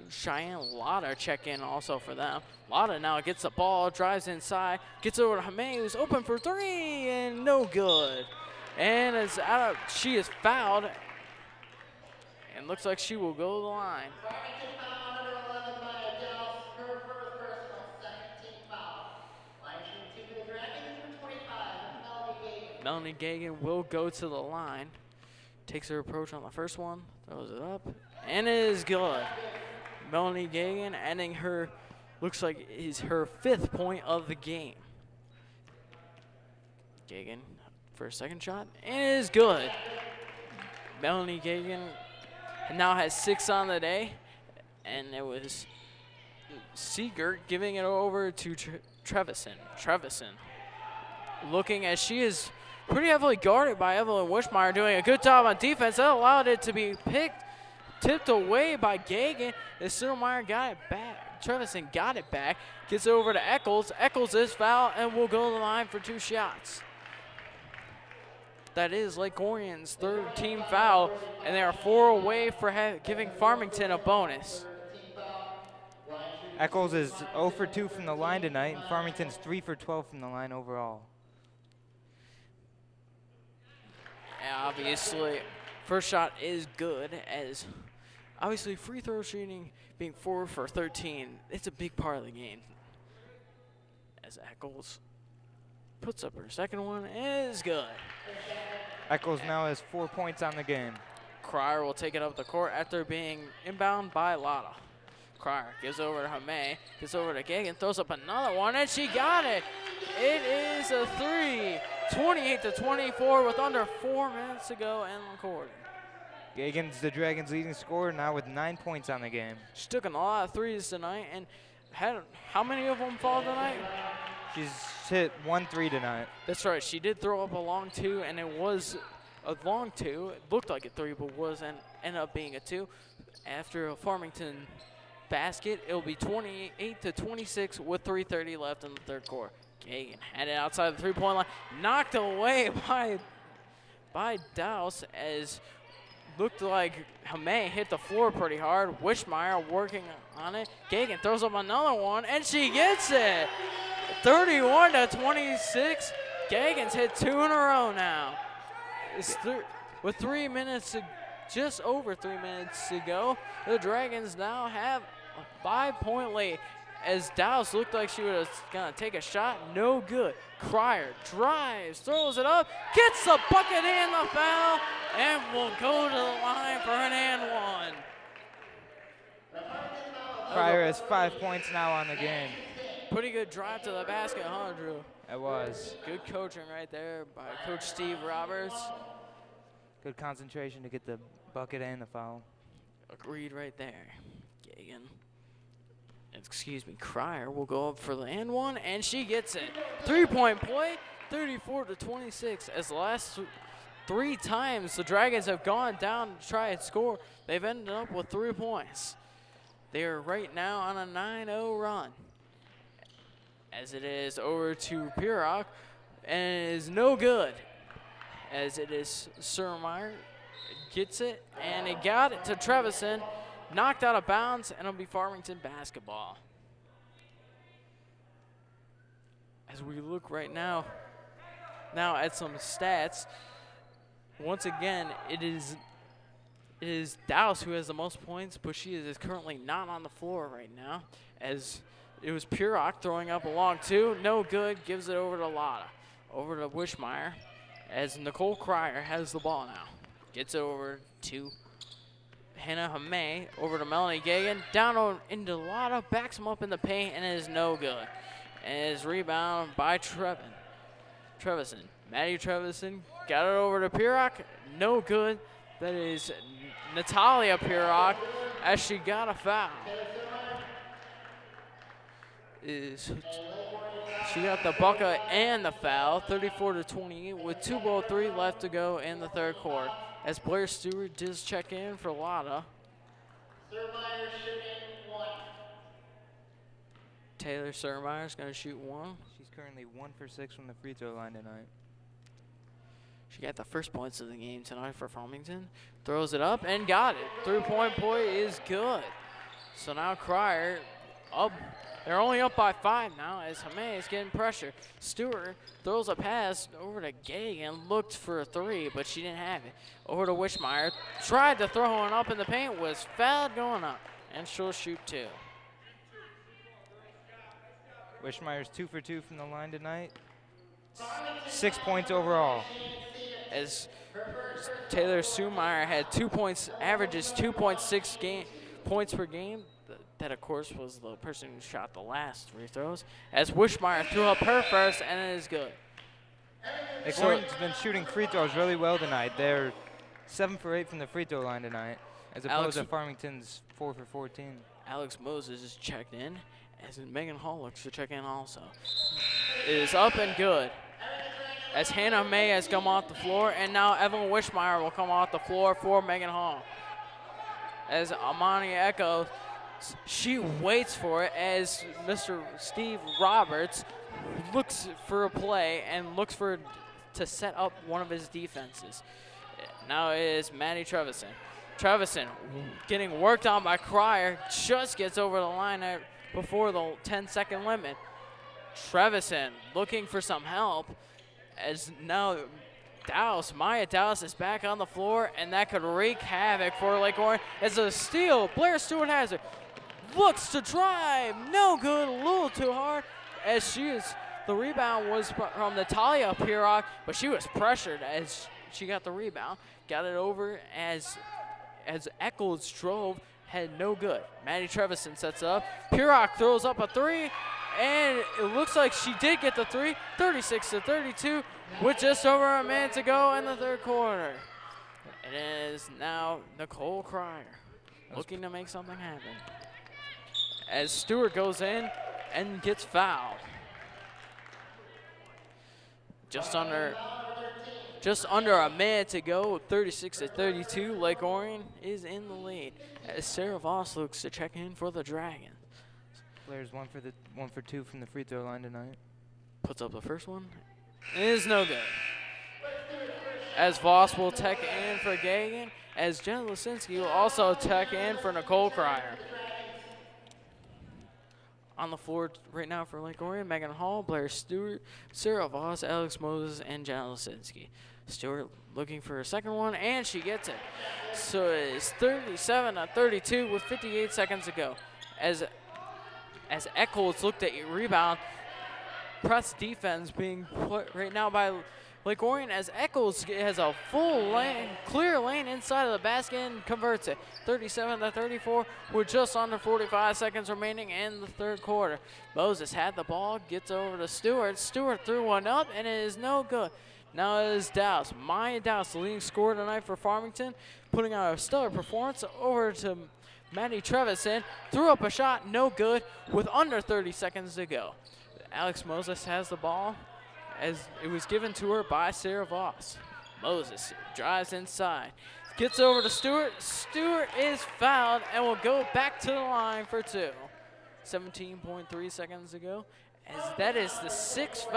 Cheyenne Lotta check in also for them. Lotta now gets the ball, drives inside, gets over to Hamay, who's open for 3, and no good. And it's she is fouled, and looks like she will go to the line. Melanie Gagan will go to the line. Takes her approach on the first one, throws it up, and it is good. Melanie Gagan adding her, looks like is her 5th point of the game. Gagan for a second shot, and it is good. Melanie Gagan now has 6 on the day, and it was Seeger giving it over to Trevison. Looking as she is pretty heavily guarded by Evelyn Wishmeyer, doing a good job on defense. That allowed it to be tipped away by Gagan. As Silmeyer got it back. Trevison got it back. Gets over to Eccles. Eccles is fouled and will go to the line for 2 shots. That is Lake Orion's 3rd team foul, and they are 4 away for giving Farmington a bonus. Eccles is 0 for 2 from the line tonight, and Farmington's 3 for 12 from the line overall. And obviously, first shot is good, as obviously free throw shooting being 4 for 13, it's a big part of the game. As Eccles puts up her second one, is good. Eccles now has 4 points on the game. Cryer will take it up the court after being inbound by Lotta. Cryer gives over to Hamay, gets over to Gagan, throws up another one, and she got it. It is a 3, 28-24 with under 4 minutes to go in the quarter. Gagan's the Dragons' leading scorer now with 9 points on the game. She took a lot of threes tonight and had, how many of them fall tonight? She's hit 1 3 tonight. That's right, she did throw up a long 2, and it was a long 2. It looked like a 3, but wasn't, ended up being a 2. After a Farmington basket, it'll be 28-26 with 3:30 left in the third quarter. Gagan had it outside the three-point line, knocked away by Douse, as looked like Hamay hit the floor pretty hard. Wishmeyer working on it. Gagan throws up another one, and she gets it. 31-26. Gagan's hit 2 in a row now. With 3 minutes to, just over 3 minutes to go, the Dragons now have a 5-point lead, as Douse looked like she was gonna take a shot, no good. Cryer drives, throws it up, gets the bucket and the foul, and will go to the line for an and one. Cryer has 5 points now on the game. Pretty good drive to the basket, huh, Drew? It was. Good coaching right there by Coach Steve Roberts. Good concentration to get the bucket and the foul. Agreed right there. Gagan. Excuse me, Cryer will go up for the and one, and she gets it. 3-point play, 34-26. As the last 3 times the Dragons have gone down to try and score, they've ended up with 3 points. They are right now on a 9-0 run. As it is over to Pirog, and it is no good. As it is Surmeyer gets it, and it got it to Trevison. Knocked out of bounds, and it'll be Farmington basketball. As we look right now at some stats, once again, it is Douse who has the most points, but she is currently not on the floor right now, as it was Pirog throwing up a long 2, no good, gives it over to Lotta. Over to Wishmeyer, as Nicole Cryer has the ball now. Gets it over to Hannah Hamay, over to Melanie Gagan, down into Lotta, backs him up in the paint, and it is no good. And it is rebound by Trevison. Maddie Trevison got it over to Pirog, no good. That is Natalia Pirog, as she got a foul. She got the bucket and the foul, 34-28, with 2:03 left to go in the third quarter. As Blair Stewart does check in for Lotta. Taylor Surmeyer's going to shoot 1. She's currently 1 for 6 from the free throw line tonight. She got the first points of the game tonight for Farmington. Throws it up and got it. 3-point play is good. So now Cryer up. They're only up by 5 now, as Hamay is getting pressure. Stewart throws a pass over to Gagan, looked for a 3, but she didn't have it. Over to Wishmeyer, tried to throw one up in the paint, was fouled going up, and she'll shoot 2. Wishmeyer's 2 for 2 from the line tonight. 6 points overall. As Taylor Sumeyer had 2 points, averages 2.6 points per game. That, of course, was the person who shot the last free throws. As Wishmeyer threw up her first, and it is good. Lakeorian's been shooting free throws really well tonight. They're 7 for 8 from the free throw line tonight, as opposed to Farmington's 4 for 14. Alex Moses is checked in, as Megan Hall looks to check in also. It is up and good. As Hannah May has come off the floor, and now Evelyn Wishmeyer will come off the floor for Megan Hall. As Amani Echo, she waits for it, as Mr. Steve Roberts looks for a play and looks for to set up one of his defenses. Now it is Maddie Trevison. Trevison getting worked on by Cryer, just gets over the line before the 10-second limit. Trevison looking for some help as now Maya Dallas is back on the floor, and that could wreak havoc for Lake Orion as a steal. Blair Stewart has it. Looks to drive. No good. A little too hard as the rebound was from Natalia Pirog, but she was pressured as she got the rebound. Got it over as Eccles drove. Had no good. Maddie Trevison sets up. Pirog throws up a three, and it looks like she did get the three. 36-32 with just over a minute to go in the third quarter. It is now Nicole Cryer looking to make something happen as Stewart goes in and gets fouled. Just under a minute to go, 36-32. Lake Orion is in the lead as Sarah Voss looks to check in for the Dragons. Blair's 1 for 2 from the free throw line tonight. Puts up the first one. It is no good. As Voss will tech in for Gagan, as Jenna Lisinski will also tech in for Nicole Cryer. On the floor right now for Lake Orion, Megan Hall, Blair Stewart, Sarah Voss, Alex Moses, and Jenna Lisinski. Stewart looking for a second one, and she gets it. So it is 37-32 with 58 seconds to go. As Eccles looked at rebound, press defense being put right now by Lake Orion as Eccles has a full lane, clear lane inside of the basket and converts it. 37-34 with just under 45 seconds remaining in the third quarter. Moses had the ball, gets over to Stewart. Stewart threw one up, and it is no good. Now it is Dowse. Maya Dowse, the leading scorer tonight for Farmington, putting out a stellar performance. Over to Maddie Trevison. Threw up a shot, no good, with under 30 seconds to go. Alex Moses has the ball as it was given to her by Sarah Voss. Moses drives inside. Gets over to Stewart. Stewart is fouled and will go back to the line for two. 17.3 seconds to go. As that is the sixth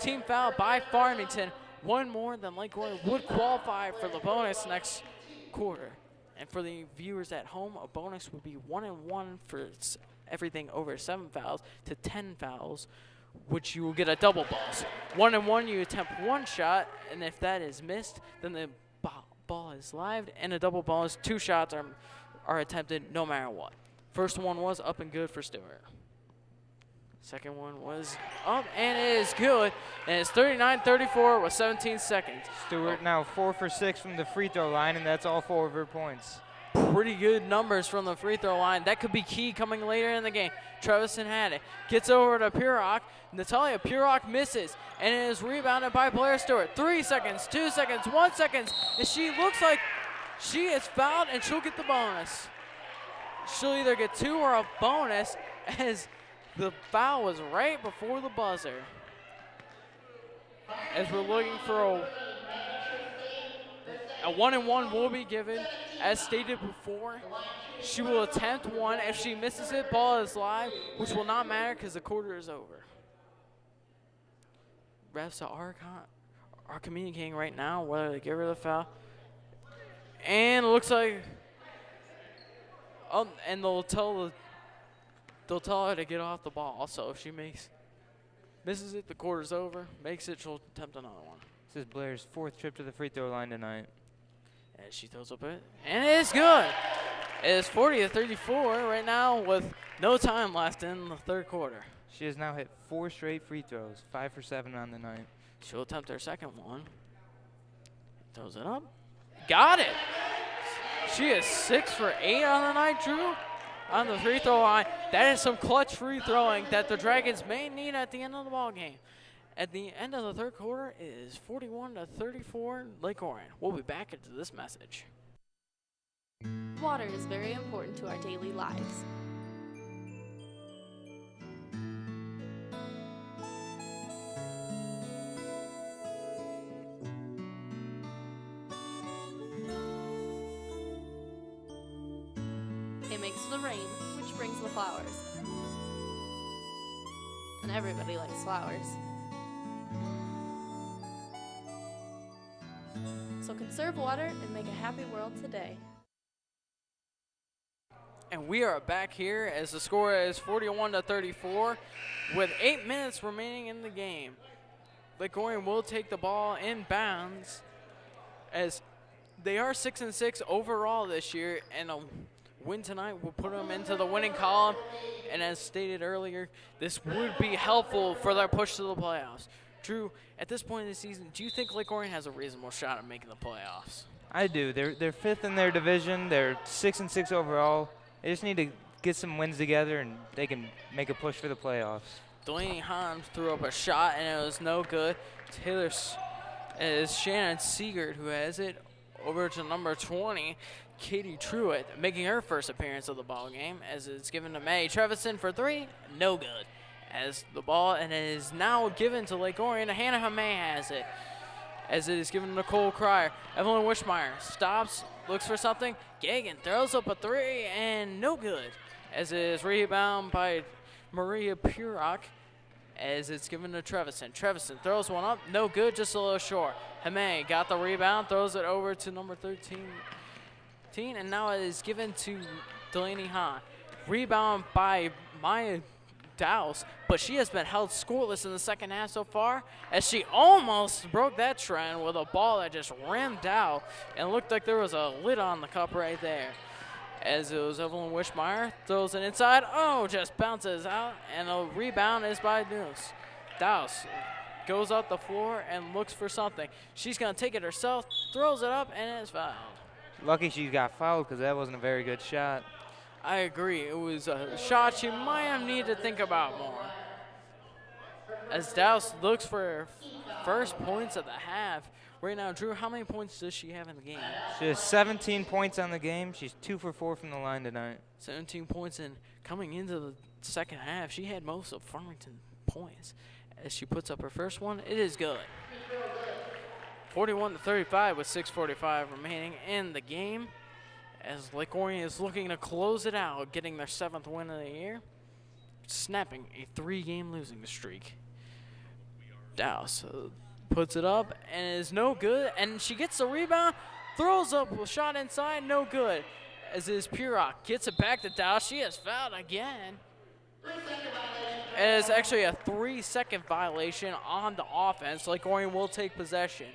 team foul by Farmington. One more than Lake Orion would qualify for the bonus next quarter. And for the viewers at home, a bonus would be 1-1 for everything over 7 fouls to 10 fouls, which you will get a double ball. So 1-1, you attempt one shot, and if that is missed, then the ball is live, and a double ball is 2 shots are attempted no matter what. First one was up and good for Stewart. Second one was up, and it is good. And it's 39-34 with 17 seconds. Stewart now 4 for 6 from the free throw line, and that's all 4 of her points. Pretty good numbers from the free throw line. That could be key coming later in the game. Trevison had it. Gets over to Pirog. Natalia Pirog misses, and it is rebounded by Blair Stewart. 3 seconds, 2 seconds, 1 second, and she looks like she is fouled, and she'll get the bonus. She'll either get 2 or a bonus, as the foul was right before the buzzer. As we're looking for a 1-1 will be given. As stated before, she will attempt one. If she misses it, ball is live, which will not matter because the quarter is over. Refs are communicating right now whether to give her the foul. And it looks like, and they'll tell her to get off the ball. So if she misses it, the quarter's over. Makes it, she'll attempt another one. This is Blair's 4th trip to the free throw line tonight. And she throws up it, and it is good. It is 40-34 right now with no time left in the third quarter. She has now hit 4 straight free throws, 5 for 7 on the night. She'll attempt her second one. Throws it up. Got it. She is 6 for 8 on the night, Drew, on the free throw line. That is some clutch free throwing that the Dragons may need at the end of the ball game. At the end of the third quarter, it is 41-34 Lake Orion. We'll be back into this message. Water is very important to our daily lives. It makes the rain, which brings the flowers. And everybody likes flowers. So conserve water and make a happy world today. And we are back here as the score is 41-34 with 8 minutes remaining in the game. Lake Orion will take the ball in bounds as they are 6-6 overall this year, and a win tonight will put them into the winning column. And as stated earlier, this would be helpful for their push to the playoffs. Drew, at this point in the season, do you think Lake Orion has a reasonable shot at making the playoffs? I do. They're fifth in their division. They're 6-6 overall. They just need to get some wins together, and they can make a push for the playoffs. Delaney Hahn threw up a shot, and it was no good. Is Shannon Siegert who has it over to number 20, Katie Truitt, making her first appearance of the ball game as it's given to May Trevison for 3, no good. As the ball, and it is now given to Lake Orion. Hannah May has it as it is given to Nicole Cryer. Evelyn Wishmeyer stops, looks for something. Gagan throws up a 3 and no good as it is rebound by Maria Purok as it's given to Trevison. Trevison throws one up, no good, just a little short. Hame got the rebound, throws it over to number 13, and now it is given to Delaney Hahn. Rebound by Maya Dowse, but she has been held scoreless in the second half so far as she almost broke that trend with a ball that just rimmed out and looked like there was a lid on the cup right there. As it was Evelyn Wishmeyer, throws it inside, just bounces out, and a rebound is by Dowse goes up the floor and looks for something. She's going to take it herself, throws it up, and it's fouled. Lucky she got fouled because that wasn't a very good shot. I agree. It was a shot she might have needed to think about more. As Dowse looks for her first points of the half. Right now, Drew, how many points does she have in the game? She has 17 points on the game. She's 2 for 4 from the line tonight. 17 points, and coming into the second half, she had most of Farmington points. As she puts up her first one, it is good. 41-35 with 6:45 remaining in the game. As Lake Orion is looking to close it out, getting their 7th win of the year, snapping a 3-game losing streak. Dowse puts it up and is no good, and she gets the rebound, throws up a shot inside, no good. As is Purok gets it back to Dowse, she is fouled again. And it's actually a 3-second violation on the offense. Lake Orion will take possession.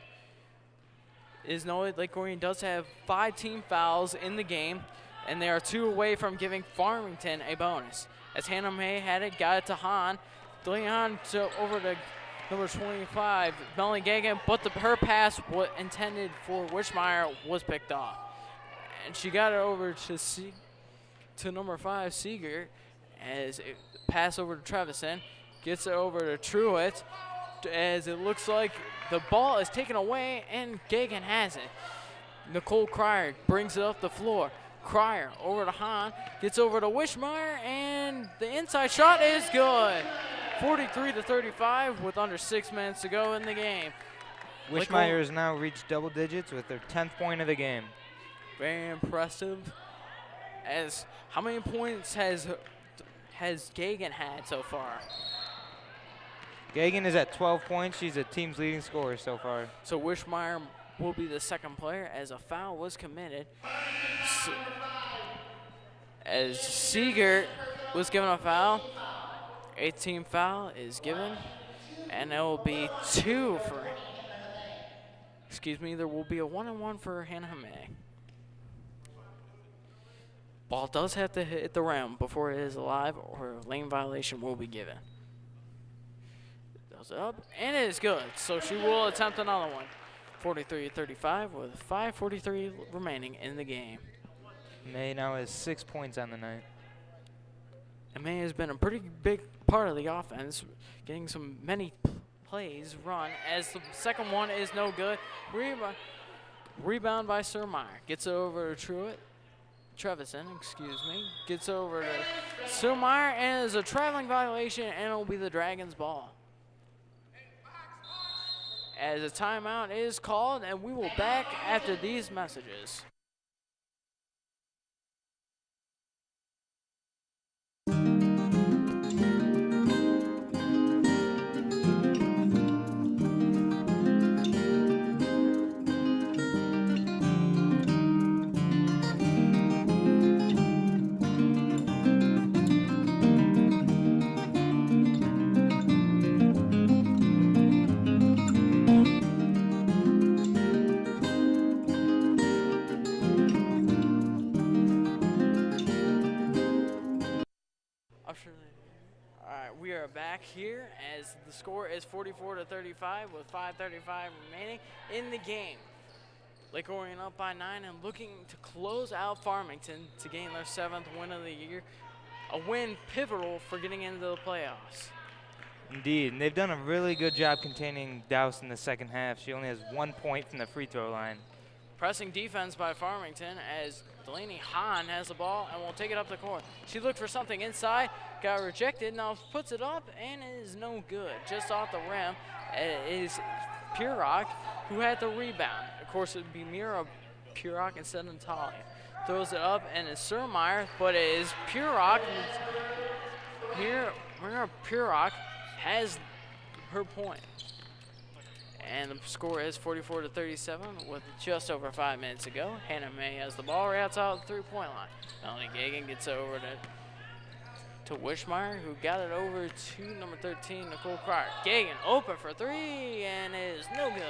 It is noted Lake Orion does have 5 team fouls in the game, and they are 2 away from giving Farmington a bonus. As Hannah May had it, got it to Hahn. Delaney Hahn over to number 25, Melanie Gagan, but her pass intended for Wishmeyer was picked off. And she got it over to number 5, Seeger, as it pass over to Trevison, gets it over to Truitt, as it looks like the ball is taken away and Gagan has it. Nicole Cryer brings it up the floor. Cryer over to Hahn, gets over to Wishmeyer, and the inside shot is good. 43-35 with under 6 minutes to go in the game. Wishmeyer has now reached double digits with their 10th point of the game. Very impressive. As how many points has Gagan had so far? Gagan is at 12 points. She's the team's leading scorer so far. So Wishmeyer will be the second player as a foul was committed. As Seeger was given a foul, 18 foul is given, and it will be 2 for, there will be a 1-and-1 for Hannah May. Ball does have to hit the rim before it is alive, or a lane violation will be given. Does it up, and it is good. So she will attempt another one. 43-35 with 5:43 remaining in the game. May now has 6 points on the night. And May has been a pretty big part of the offense, getting many plays run, as the second one is no good. Rebound by Surmeyer. Gets it over to Trevison, gets over to Surmeyer, and is a traveling violation, and it'll be the Dragons' ball. As a timeout is called, and we will back after these messages. here as the score is 44-35 with 5:35 remaining in the game. Lake Orion up by 9 and looking to close out Farmington to gain their 7th win of the year, a win pivotal for getting into the playoffs. Indeed, and they've done a really good job containing Douse in the second half. She only has 1 point from the free throw line. Pressing defense by Farmington as Delaney Hahn has the ball and will take it up the court. She looked for something inside, got rejected, now puts it up, and it is no good. Just off the rim, it is Purock who had the rebound. Of course, it would be Mira Purock instead of Natalia. Throws it up, and it's Surmeyer, but it is Purock. Mira Purock has her point. And the score is 44-37 with just over 5 minutes to go. Hannah May has the ball right outside the three-point line. Melanie Gagan gets it over to Wishmeyer, who got it over to number 13, Nicole Cryer. Gagan open for three, and it is no good.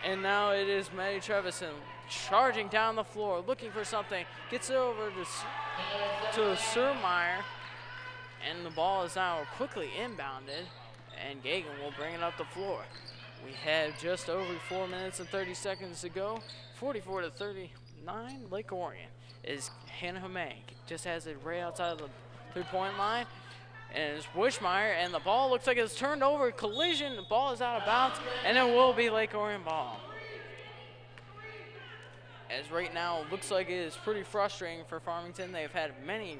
And now it is Maddie Trevison charging down the floor, looking for something. Gets it over to Surmeyer, and the ball is now quickly inbounded, and Gagan will bring it up the floor. We have just over 4 minutes and 30 seconds to go. 44-39, Lake Orion is Hannah May. Just has it right outside of the three-point line. And it's Wishmeyer, and the ball looks like it's turned over. Collision, the ball is out of bounds, and it will be Lake Orion ball. As right now, it looks like it is pretty frustrating for Farmington. They've had many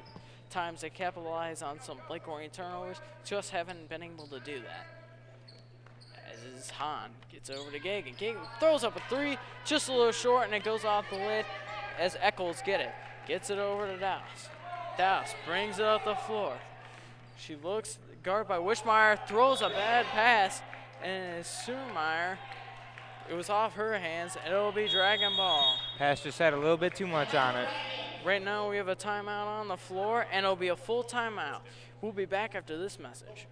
times to capitalize on some Lake Orion turnovers, just haven't been able to do that. As is Hahn, gets over to Gagan. Gagan throws up a three, just a little short, and it goes off the lid as Eccles gets it over to Douse. Douse brings it up the floor. She looks, guarded by Wishmeyer, throws a bad pass, and it's Surmeyer. It was off her hands, and it'll be Dragon ball. Pass just had a little bit too much on it. Right now we have a timeout on the floor, and it'll be a full timeout. We'll be back after this message.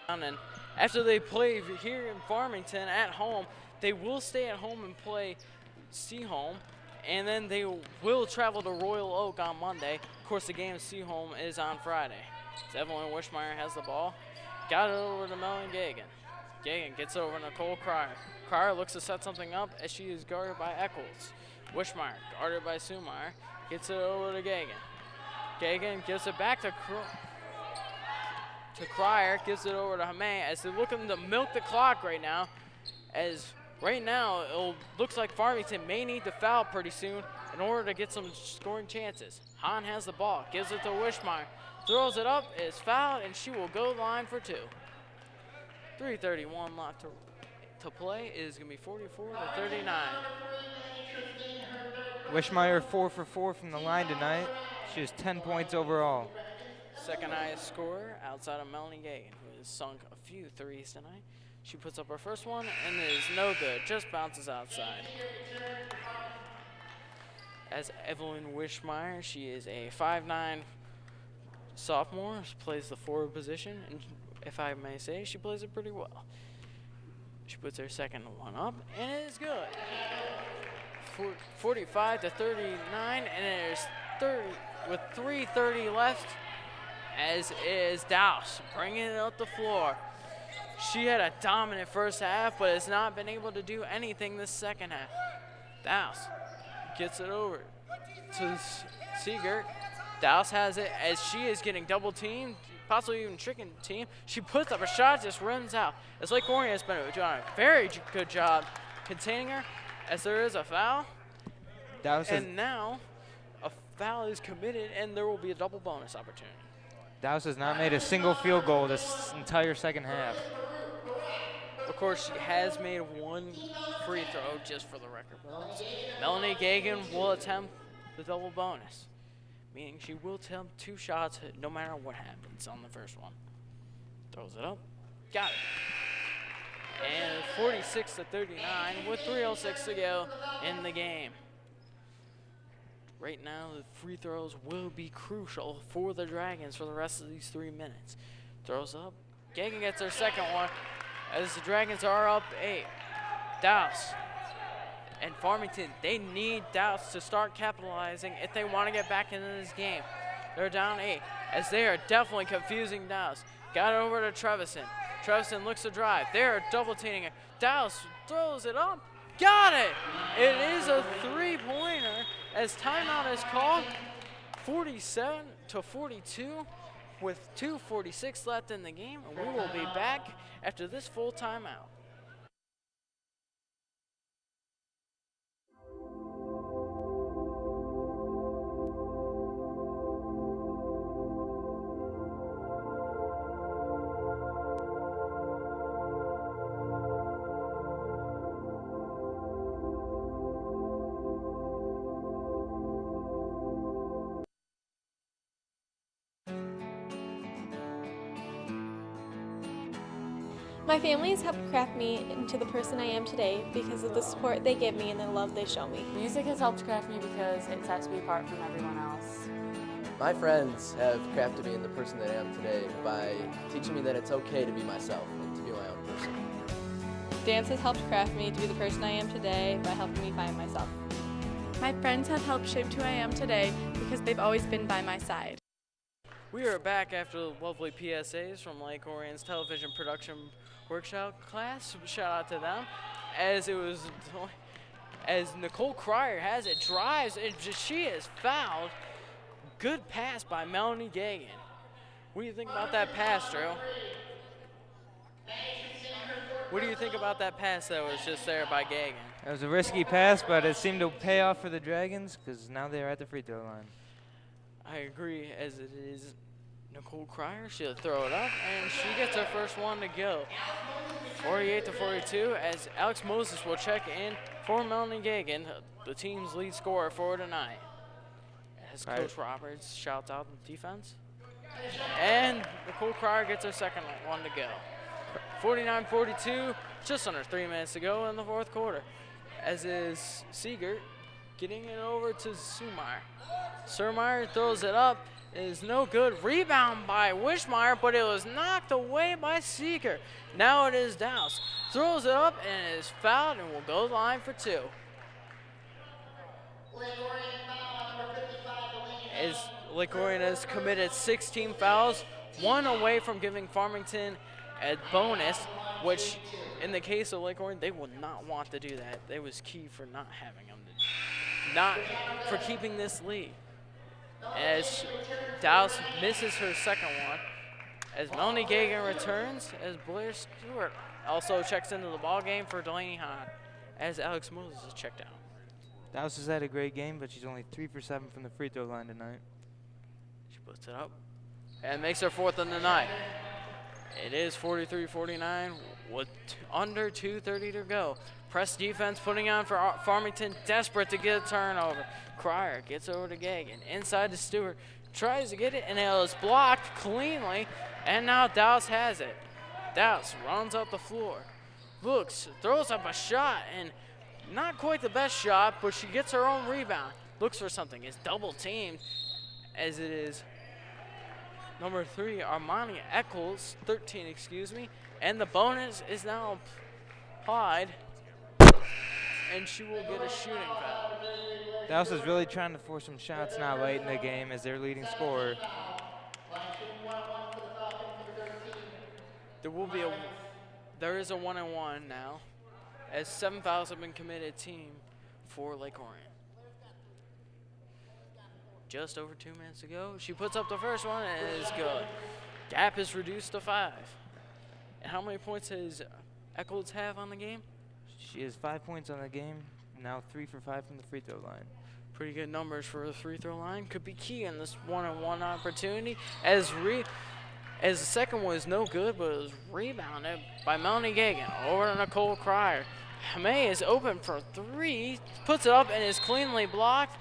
And after they play here in Farmington at home, they will stay at home and play Seaholm, and then they will travel to Royal Oak on Monday. Of course, the game at Seaholm is on Friday. So Evelyn Wishmeyer has the ball. Got it over to Melanie Gagan. Gagan gets over to Nicole Cryer. Cryer looks to set something up as she is guarded by Eccles. Wishmeyer, guarded by Surmeyer, gets it over to Gagan. Gagan gives it back to Cryer, gives it over to Hamay as they're looking to milk the clock right now. As right now, it looks like Farmington may need to foul pretty soon in order to get some scoring chances. Hahn has the ball, gives it to Wishmeyer, throws it up, is fouled, and she will go line for two. 3:31 left to play. It is going to be 44-39. Wishmeyer 4 for 4 from the line tonight. She has 10 points overall. Second highest scorer outside of Melanie Gagan, who has sunk a few threes tonight. She puts up her first one, and it is no good, just bounces outside. As Evelyn Wishmeyer, she is a 5'9" sophomore, she plays the forward position, and if I may say, she plays it pretty well. She puts her second one up, and it is good. 45-39, and it is 30 with 3:30 left. As is Douse bringing it up the floor. She had a dominant first half, but has not been able to do anything this second half. Douse gets it over to Seegert. Dallas has it as she is getting double teamed, possibly even tricking the team. She puts up a shot, just runs out. As Lake Orion has been doing a very good job containing her, as there is a foul. And now a foul is committed, and there will be a double bonus opportunity. Dallas has not made a single field goal this entire second half. Of course, she has made one free throw, just for the record. Melanie Gagan will attempt the double bonus, meaning she will attempt 2 shots no matter what happens on the first one. Throws it up. Got it. And 46-39 with 3:06 to go in the game. Right now, the free throws will be crucial for the Dragons for the rest of these 3 minutes. Throws up. Gagan gets her second one as the Dragons are up 8. Douse and Farmington, they need Douse to start capitalizing if they want to get back into this game. They're down 8 as they are definitely confusing Douse. Got it over to Trevison. Trevison looks to drive. They're double teaming it. Douse throws it up. Got it! It is a 3-pointer as timeout is called. 47-42 with 2:46 left in the game, and we will be back after this full timeout. My family has helped craft me into the person I am today because of the support they give me and the love they show me. Music has helped craft me because it sets me apart from everyone else. My friends have crafted me in the person that I am today by teaching me that it's okay to be myself and to be my own person. Dance has helped craft me to be the person I am today by helping me find myself. My friends have helped shape who I am today because they've always been by my side. We are back after the lovely PSAs from Lake Orion's television production workshop class. Shout out to them. As Nicole Cryer has it, drives, and she is fouled. Good pass by Melanie Gagan. What do you think about that pass, Drew? What do you think about that pass that was just there by Gagan? It was a risky pass, but it seemed to pay off for the Dragons because now they're at the free throw line. I agree, as it is Nicole Cryer. She'll throw it up, and she gets her first one to go. 48-42, as Alex Moses will check in for Melanie Gagan, the team's lead scorer for tonight. As Coach Roberts shouts out the defense. And Nicole Cryer gets her second one to go. 49-42, just under 3 minutes to go in the fourth quarter. As is Siegert getting it over to Sumeyer. Surmeyer throws it up. It is no good. Rebound by Wishmeyer, but it was knocked away by Seeger. Now it is Douse. Throws it up and it is fouled and will go to the line for 2. As Lake Orion has committed 16 fouls, 1 away from giving Farmington a bonus, which in the case of Lake Orion, they will not want to do that. It was key for not having them, for keeping this lead. As Douse misses her second one, as Melanie Gagan returns, as Blair Stewart also checks into the ball game for Delaney Hahn, as Alex Moses is checked out. Douse has had a great game, but she's only 3 for 7 from the free throw line tonight. She puts it up and makes her fourth of the night. It is 43-49 with under 2:30 to go. Press defense putting on for Farmington, desperate to get a turnover. Cryer gets over to Gagan, inside to Stewart, tries to get it, and it was blocked cleanly, and now Douse has it. Douse runs up the floor, looks, throws up a shot, and not quite the best shot, but she gets her own rebound. Looks for something, is double teamed, as it is number 3, Armani Eccles, 13, excuse me, and the bonus is now applied, and she will get a shooting foul. Douse is really trying to force some shots now late in the game as their leading scorer. There is a 1-and-1 now, as 7 fouls have been committed team for Lake Orion. just over 2 minutes to go. She puts up the first one and it is good. Gap is reduced to 5. And how many points does Eccles have on the game? She has 5 points on the game. Now 3 for 5 from the free throw line. Pretty good numbers for the free throw line. Could be key in this one-on-one opportunity. As the second one was no good, but it was rebounded by Melanie Gagan over to Nicole Cryer. May is open for 3, puts it up and is cleanly blocked.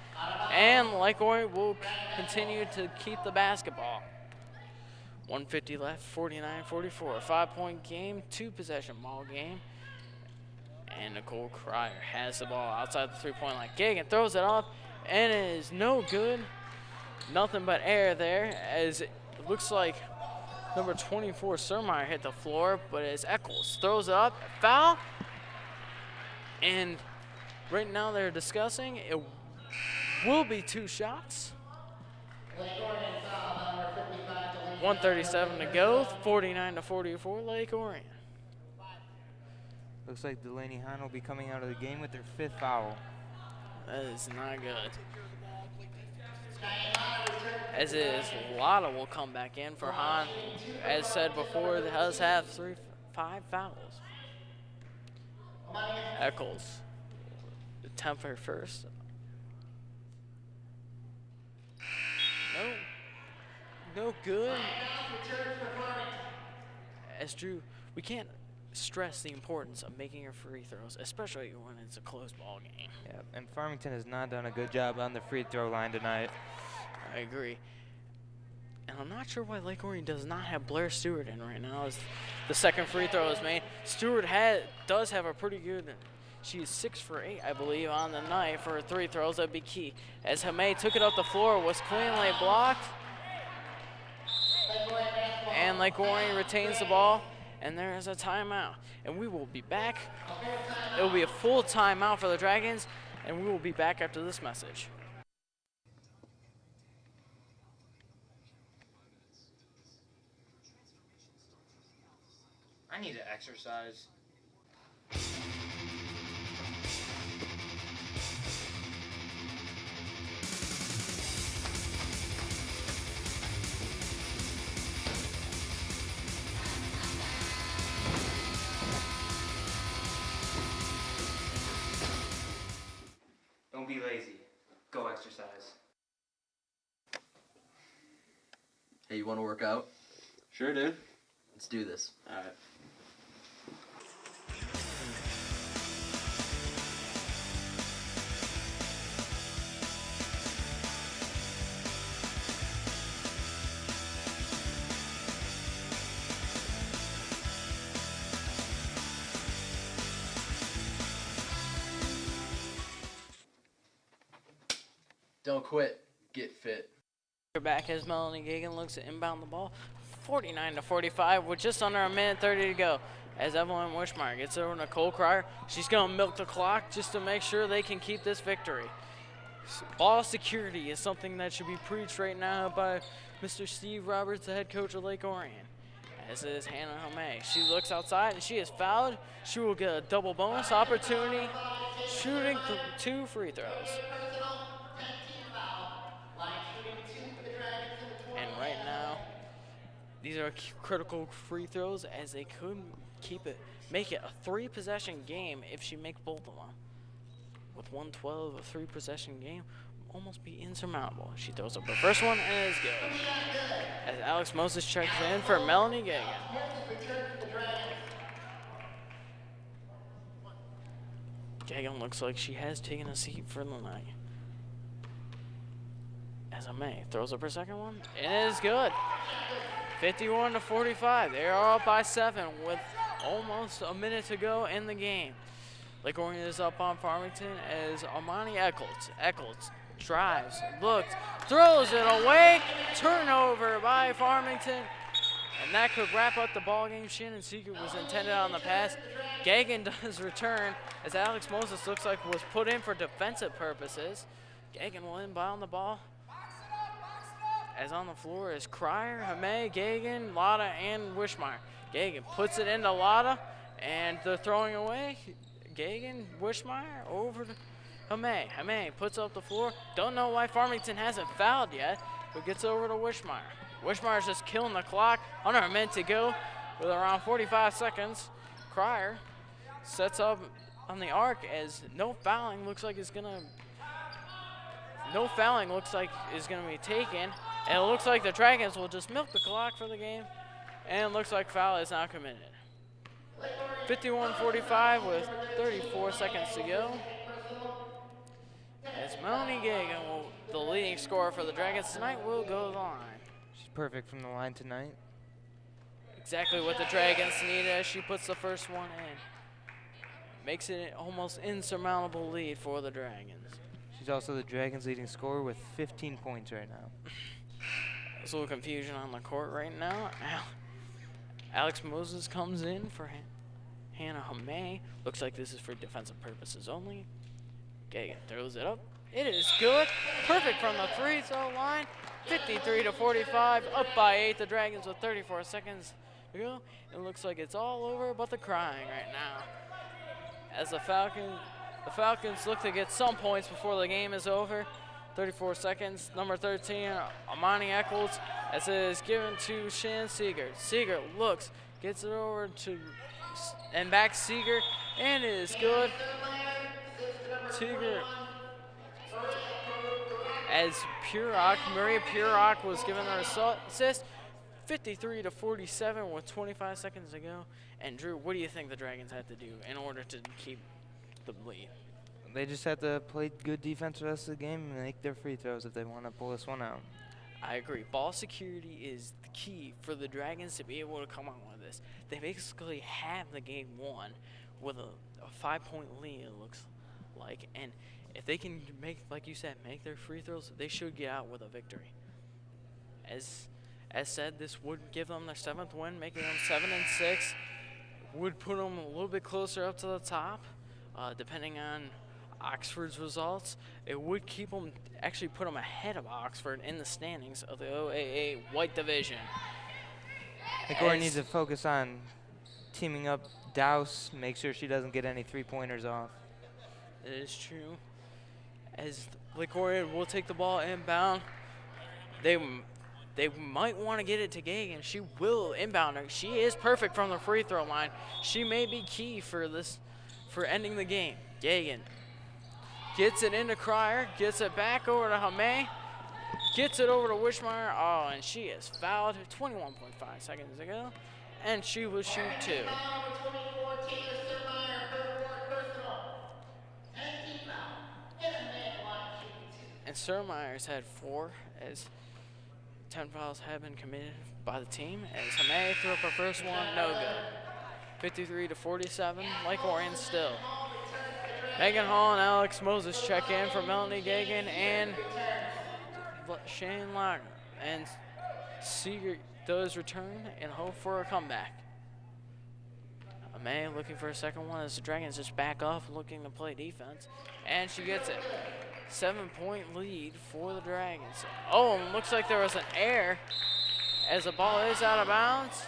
And Lake Orion will continue to keep the basketball. 150 left, 49-44. 5-point game, 2-possession ball game. And Nicole Cryer has the ball outside the 3-point line. Gagan throws it up, and it is no good. Nothing but air there, as it looks like number 24, Surmeyer, hit the floor, but as Eccles throws it up, foul. And right now they're discussing it will be 2 shots. 1:37 to go, 49-44, Lake Orion. Looks like Delaney Hahn will be coming out of the game with her 5th foul. That is not good. As is, Lotta will come back in for Hahn. As said before, does have 5 fouls. Eccles, attempt her first. No good. As Drew, we can't stress the importance of making your free throws, especially when it's a close ball game. Yeah, and Farmington has not done a good job on the free throw line tonight. I agree. And I'm not sure why Lake Orion does not have Blair Stewart in right now as the second free throw is made. Stewart does have a pretty good, she is 6 for 8, I believe, on the night for 3 throws. That'd be key. As Hamay took it up the floor, was cleanly blocked. And Lake Orion retains the ball, and there is a timeout. And we will be back. It will be a full timeout for the Dragons, and we will be back after this message. I need to exercise. Don't be lazy. Go exercise. Hey, you want to work out? Sure, dude. Let's do this. All right. Don't quit. Get fit. We're back as Melanie Gagan looks to inbound the ball. 49-45 with just under a minute 30 to go. As Evelyn Wishmeyer gets over to Nicole Cryer, she's going to milk the clock just to make sure they can keep this victory. Ball security is something that should be preached right now by Mr. Steve Roberts, the head coach of Lake Orion. As is Hannah Homay. She looks outside and she is fouled. She will get a double bonus opportunity, shooting 2 free throws. And right now, these are critical free throws as they could make it a 3-possession game if she makes both of them. With 112, a 3-possession game almost be insurmountable. She throws up the first one and it is good. As Alex Moses checks in for Melanie Gagan. Gagan looks like she has taken a seat for the night. As May throws up her second one, it is good. 51-45. They are up by 7 with almost a minute to go in the game. Lake Orion is up on Farmington as Amani Eccles. Eccles drives, looks, throws it away. Turnover by Farmington. And that could wrap up the ball game. Shannon Seeger was intended on the pass. Gagan does return as Alex Moses looks like was put in for defensive purposes. Gagan will inbound the ball. As on the floor is Cryer, Hamay, Gagan, Lotta, and Wishmeyer. Gagan puts it into Lotta, and they're throwing away. Gagan, Wishmeyer over to Hame puts up the floor. Don't know why Farmington hasn't fouled yet, but gets over to Wishmeyer. Wishmeyer's just killing the clock. Under a minute to go with around 45 seconds. Cryer sets up on the arc as no fouling looks like is gonna be taken. And it looks like the Dragons will just milk the clock for the game. And it looks like foul is now committed. 51-45 with 34 seconds to go. As Melanie Gagan, the leading scorer for the Dragons tonight, will go to the line. She's perfect from the line tonight. Exactly what the Dragons need as she puts the first one in. Makes it an almost insurmountable lead for the Dragons. She's also the Dragons' leading scorer with 15 points right now. There's a little confusion on the court right now. Alex Moses comes in for Hannah Hame. Looks like this is for defensive purposes only. Gagan throws it up. It is good. Perfect from the free throw line. 53-45, up by 8. The Dragons with 34 seconds to go. It looks like it's all over but the crying right now. As the Falcons look to get some points before the game is over. 34 seconds. Number 13, Amani Eccles, as it is given to Shannon Seeger. Seeger looks, gets it over to, and back Seeger, and it is good. Seeger, as Maria Purock was given her assist, 53-47 with 25 seconds to go. And Drew, what do you think the Dragons have to do in order to keep the lead? They just have to play good defense the rest of the game and make their free throws if they want to pull this one out. I agree. Ball security is the key for the Dragons to be able to come out with this. They basically have the game won with a 5-point lead, it looks like. And if they can make, like you said, make their free throws, they should get out with a victory. As said, this would give them their 7th win, making them 7-6. Would put them a little bit closer up to the top, depending on Oxford's results. It would keep them, actually put them ahead of Oxford in the standings of the OAA White Division. I think Orion needs to focus on teaming up Douse, make sure she doesn't get any three-pointers off. It is true. As Lake Orion will take the ball inbound, they might want to get it to Gagan. She will inbound her. She is perfect from the free throw line. She may be key for ending the game. Gagan gets it into Cryer, gets it back over to Hame, gets it over to Wishmeyer. Oh, and she is fouled 21.5 seconds ago, and she will shoot 2. And Surmeyer's had 4 as 10 fouls have been committed by the team. As Hame threw up her first one, no good. 53-47, Lake Orion still. Megan Hall and Alex Moses check in for Melanie Gagan and Shane Lager. And Seeger does return and hope for a comeback. May looking for a second one as the Dragons just back off, looking to play defense. And she gets it. 7-point lead for the Dragons. Oh, and looks like there was an error as the ball is out of bounds.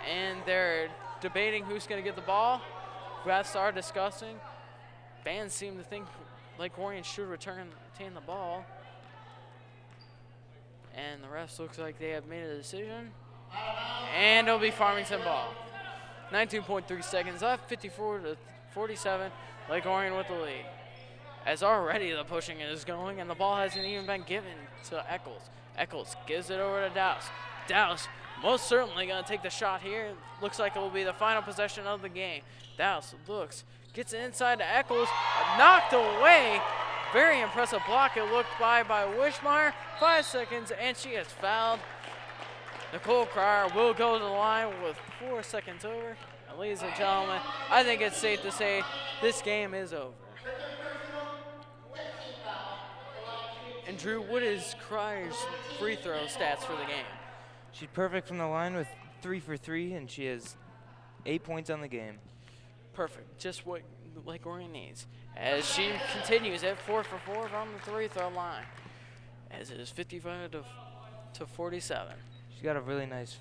And they're debating who's going to get the ball. Refs are discussing. Fans seem to think Lake Orion should retain the ball. And the refs looks like they have made a decision. And it'll be Farmington ball. 19.3 seconds left, 54-47. Lake Orion with the lead. As already the pushing is going, and the ball hasn't even been given to Eccles. Eccles gives it over to Douse. Douse most certainly going to take the shot here. Looks like it will be the final possession of the game. Douse looks, gets it inside to Eccles, knocked away. Very impressive block. It looked by Wishmeyer. 5 seconds, and she is fouled. Nicole Cryer will go to the line with 4 seconds over. And ladies and gentlemen, I think it's safe to say this game is over. And Drew, what is Cryer's free throw stats for the game? She's perfect from the line with 3 for 3, and she has 8 points on the game. Perfect, just what Lake Orion needs. As she continues at 4 for 4 from the free throw line. As it is 55-47. She's got a really nice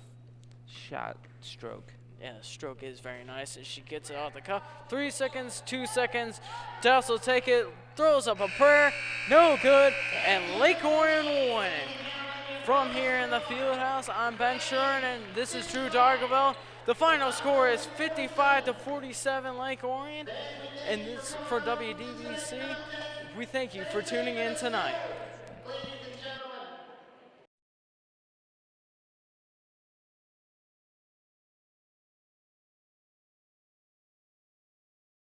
shot stroke. Yeah, the stroke is very nice, and she gets it off the cuff. 3 seconds, 2 seconds. Dallas will take it, throws up a prayer, no good, and Lake Orion will win. From here in the field house, I'm Ben Shuren, and this is Drew Dargaville. The final score is 55-47 Lake Orion, and this for WDBC. We thank you for tuning in tonight.